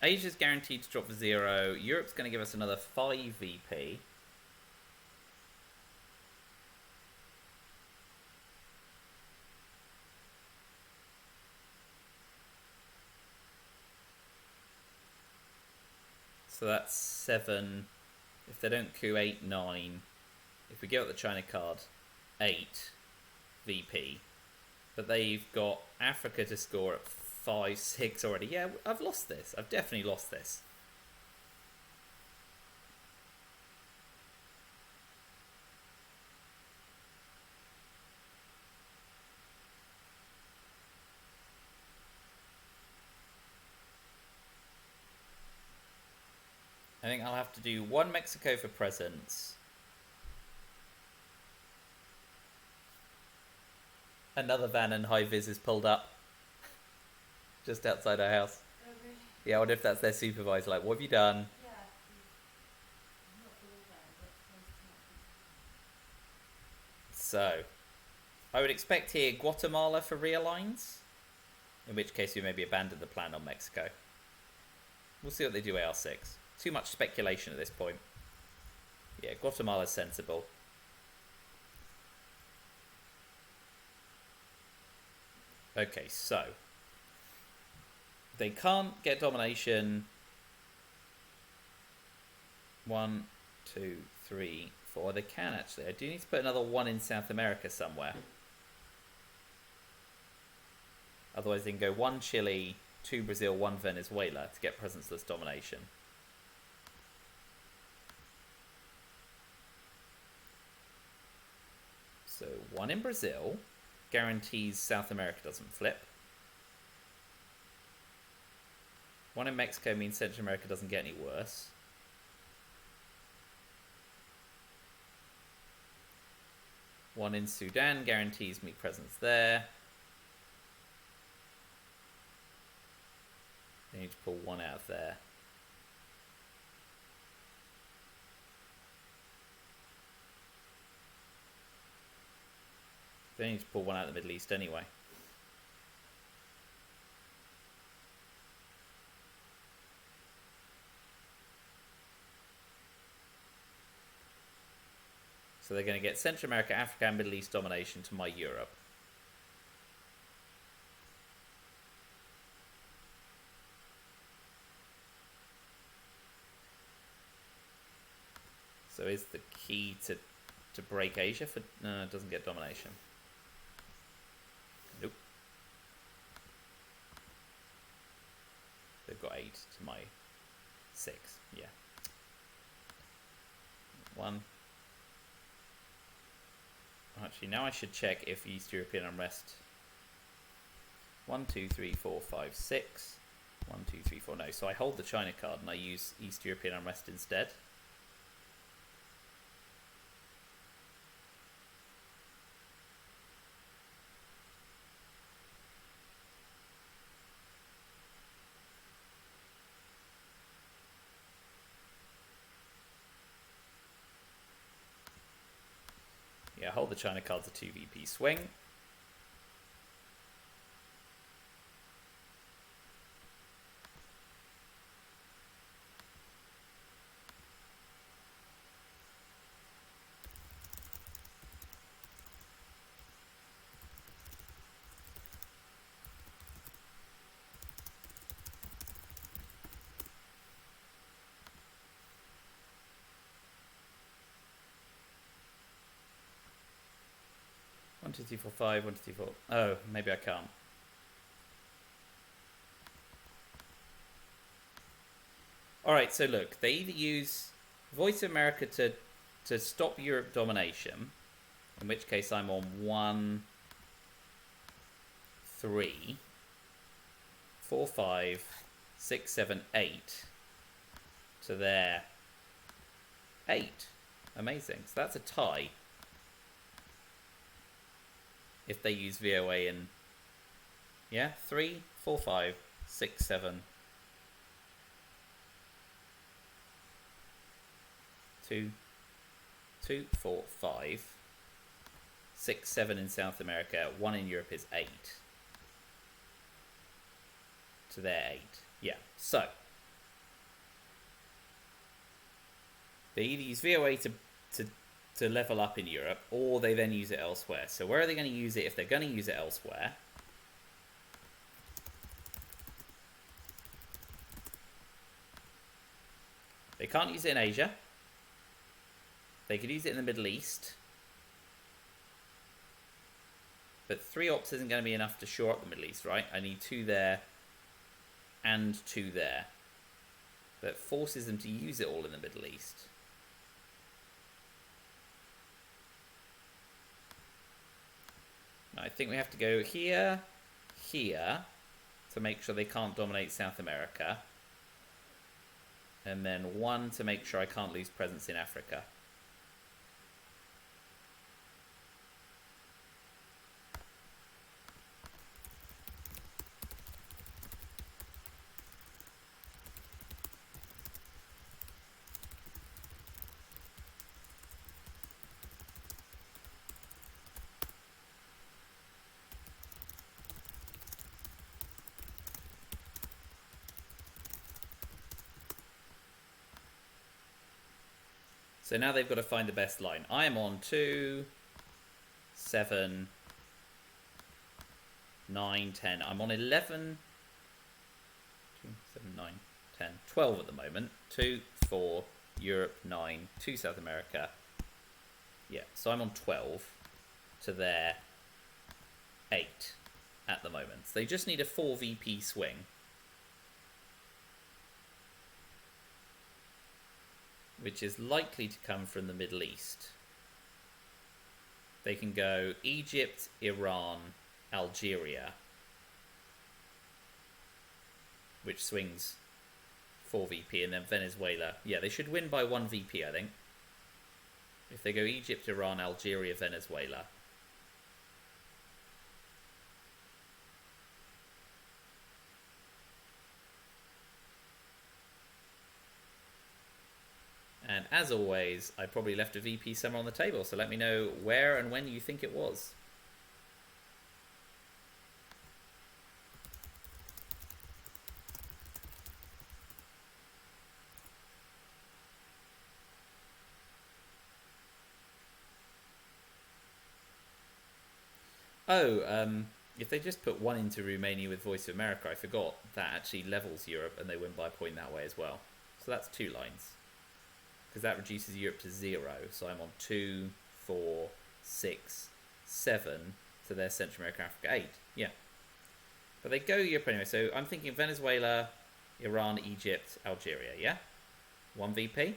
Asia's guaranteed to drop to 0. Europe's going to give us another 5 VP. So that's 7. If they don't coup, 8, 9. If we give up the China card, 8 VP. But they've got Africa to score at 5, 6 already. Yeah, I've lost this. I've definitely lost this. I think I'll have to do 1 Mexico for presents. Another van and high-vis is pulled up. Just outside our house. Oh, really? Yeah, I wonder if that's their supervisor. Like, what have you done? Yeah. Not all there, but close to So, I would expect here Guatemala for realigns. In which case we maybe abandon the plan on Mexico. We'll see what they do AR6. Too much speculation at this point. Yeah, Guatemala's sensible. Okay, so they can't get domination. 1, 2, 3, 4. They can actually. I do need to put another 1 in South America somewhere. Otherwise they can go 1 Chile, 2 Brazil, 1 Venezuela to get presenceless domination. So 1 in Brazil guarantees South America doesn't flip. One in Mexico means Central America doesn't get any worse. One in Sudan guarantees me presence there. I need to pull one out of there. They need to pull one out of the Middle East anyway. So they're going to get Central America, Africa, and Middle East domination to my Europe. So is the key to break Asia for... No, it doesn't get domination. Nope. They've got 8 to my 6. Yeah. 1. Actually, now I should check if East European unrest... 1, 2, 3, 4, 5, 6. 1, 2, 3, 4. No, so I hold the China card and I use East European unrest instead. Yeah, hold the China card's a 2 VP swing. One, two, three, four, five. 1, 2, 3, 4. Oh, maybe I can't. Alright, so look, they either use Voice of America to stop Europe domination, in which case I'm on 1, 3, 4, 5, 6, 7, 8 to their 8. Amazing. So that's a tie. If they use VOA and... Yeah? 3, 4, 5, 6, 7... 2, 4, 5, 6, 7 in South America, 1 in Europe is 8. To their 8. Yeah, so they either use VOA to level up in Europe, or they then use it elsewhere. So where are they going to use it if they're going to use it elsewhere? They can't use it in Asia. They could use it in the Middle East. But 3 ops isn't going to be enough to shore up the Middle East, right? I need 2 there and 2 there. But forces them to use it all in the Middle East. Now, I think we have to go here, here, to make sure they can't dominate South America. And then 1 to make sure I can't lose presence in Africa. So now they've got to find the best line. I am on 2, 7, 9, 10. I'm on 11, 2, 7, 9, 10, 12 at the moment. 2, 4, Europe, 9, 2 South America. Yeah, so I'm on 12 to their 8 at the moment. So they just need a 4 VP swing. Which is likely to come from the Middle East. They can go Egypt, Iran, Algeria. which swings 4 VP, and then Venezuela. Yeah, they should win by 1 VP, I think. If they go Egypt, Iran, Algeria, Venezuela. And as always, I probably left a VP somewhere on the table, so let me know where and when you think it was. Oh, if they just put 1 into Romania with Voice of America, I forgot, that actually levels Europe and they win by a point that way as well. So that's 2 lines. Because that reduces Europe to 0. So I'm on 2, 4, 6, 7. So there's Central America, Africa, 8. Yeah. But they go Europe anyway. So I'm thinking Venezuela, Iran, Egypt, Algeria, yeah? 1 VP.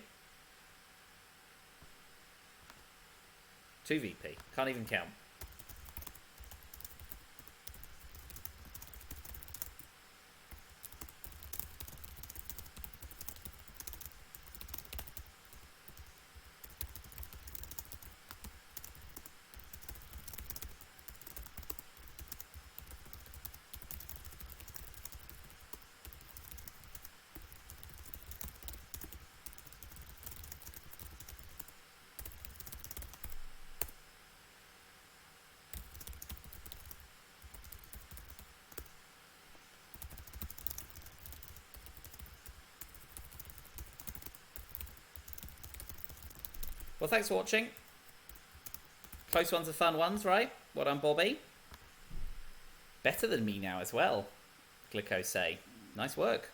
2 VP. Can't even count. Well, thanks for watching. Close ones are fun ones, right? Well done, Bobby. Better than me now as well, Glico say. Nice work.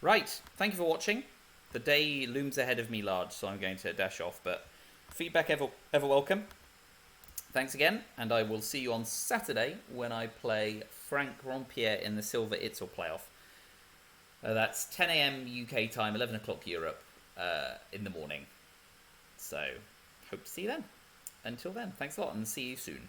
Right, thank you for watching. The day looms ahead of me large, so I'm going to dash off, but feedback ever welcome. Thanks again, and I will see you on Saturday when I play Frank Rompierre in the Silver Itzel playoff. That's 10 AM UK time, 11 o'clock Europe in the morning. So, hope to see you then. Until then, thanks a lot and see you soon.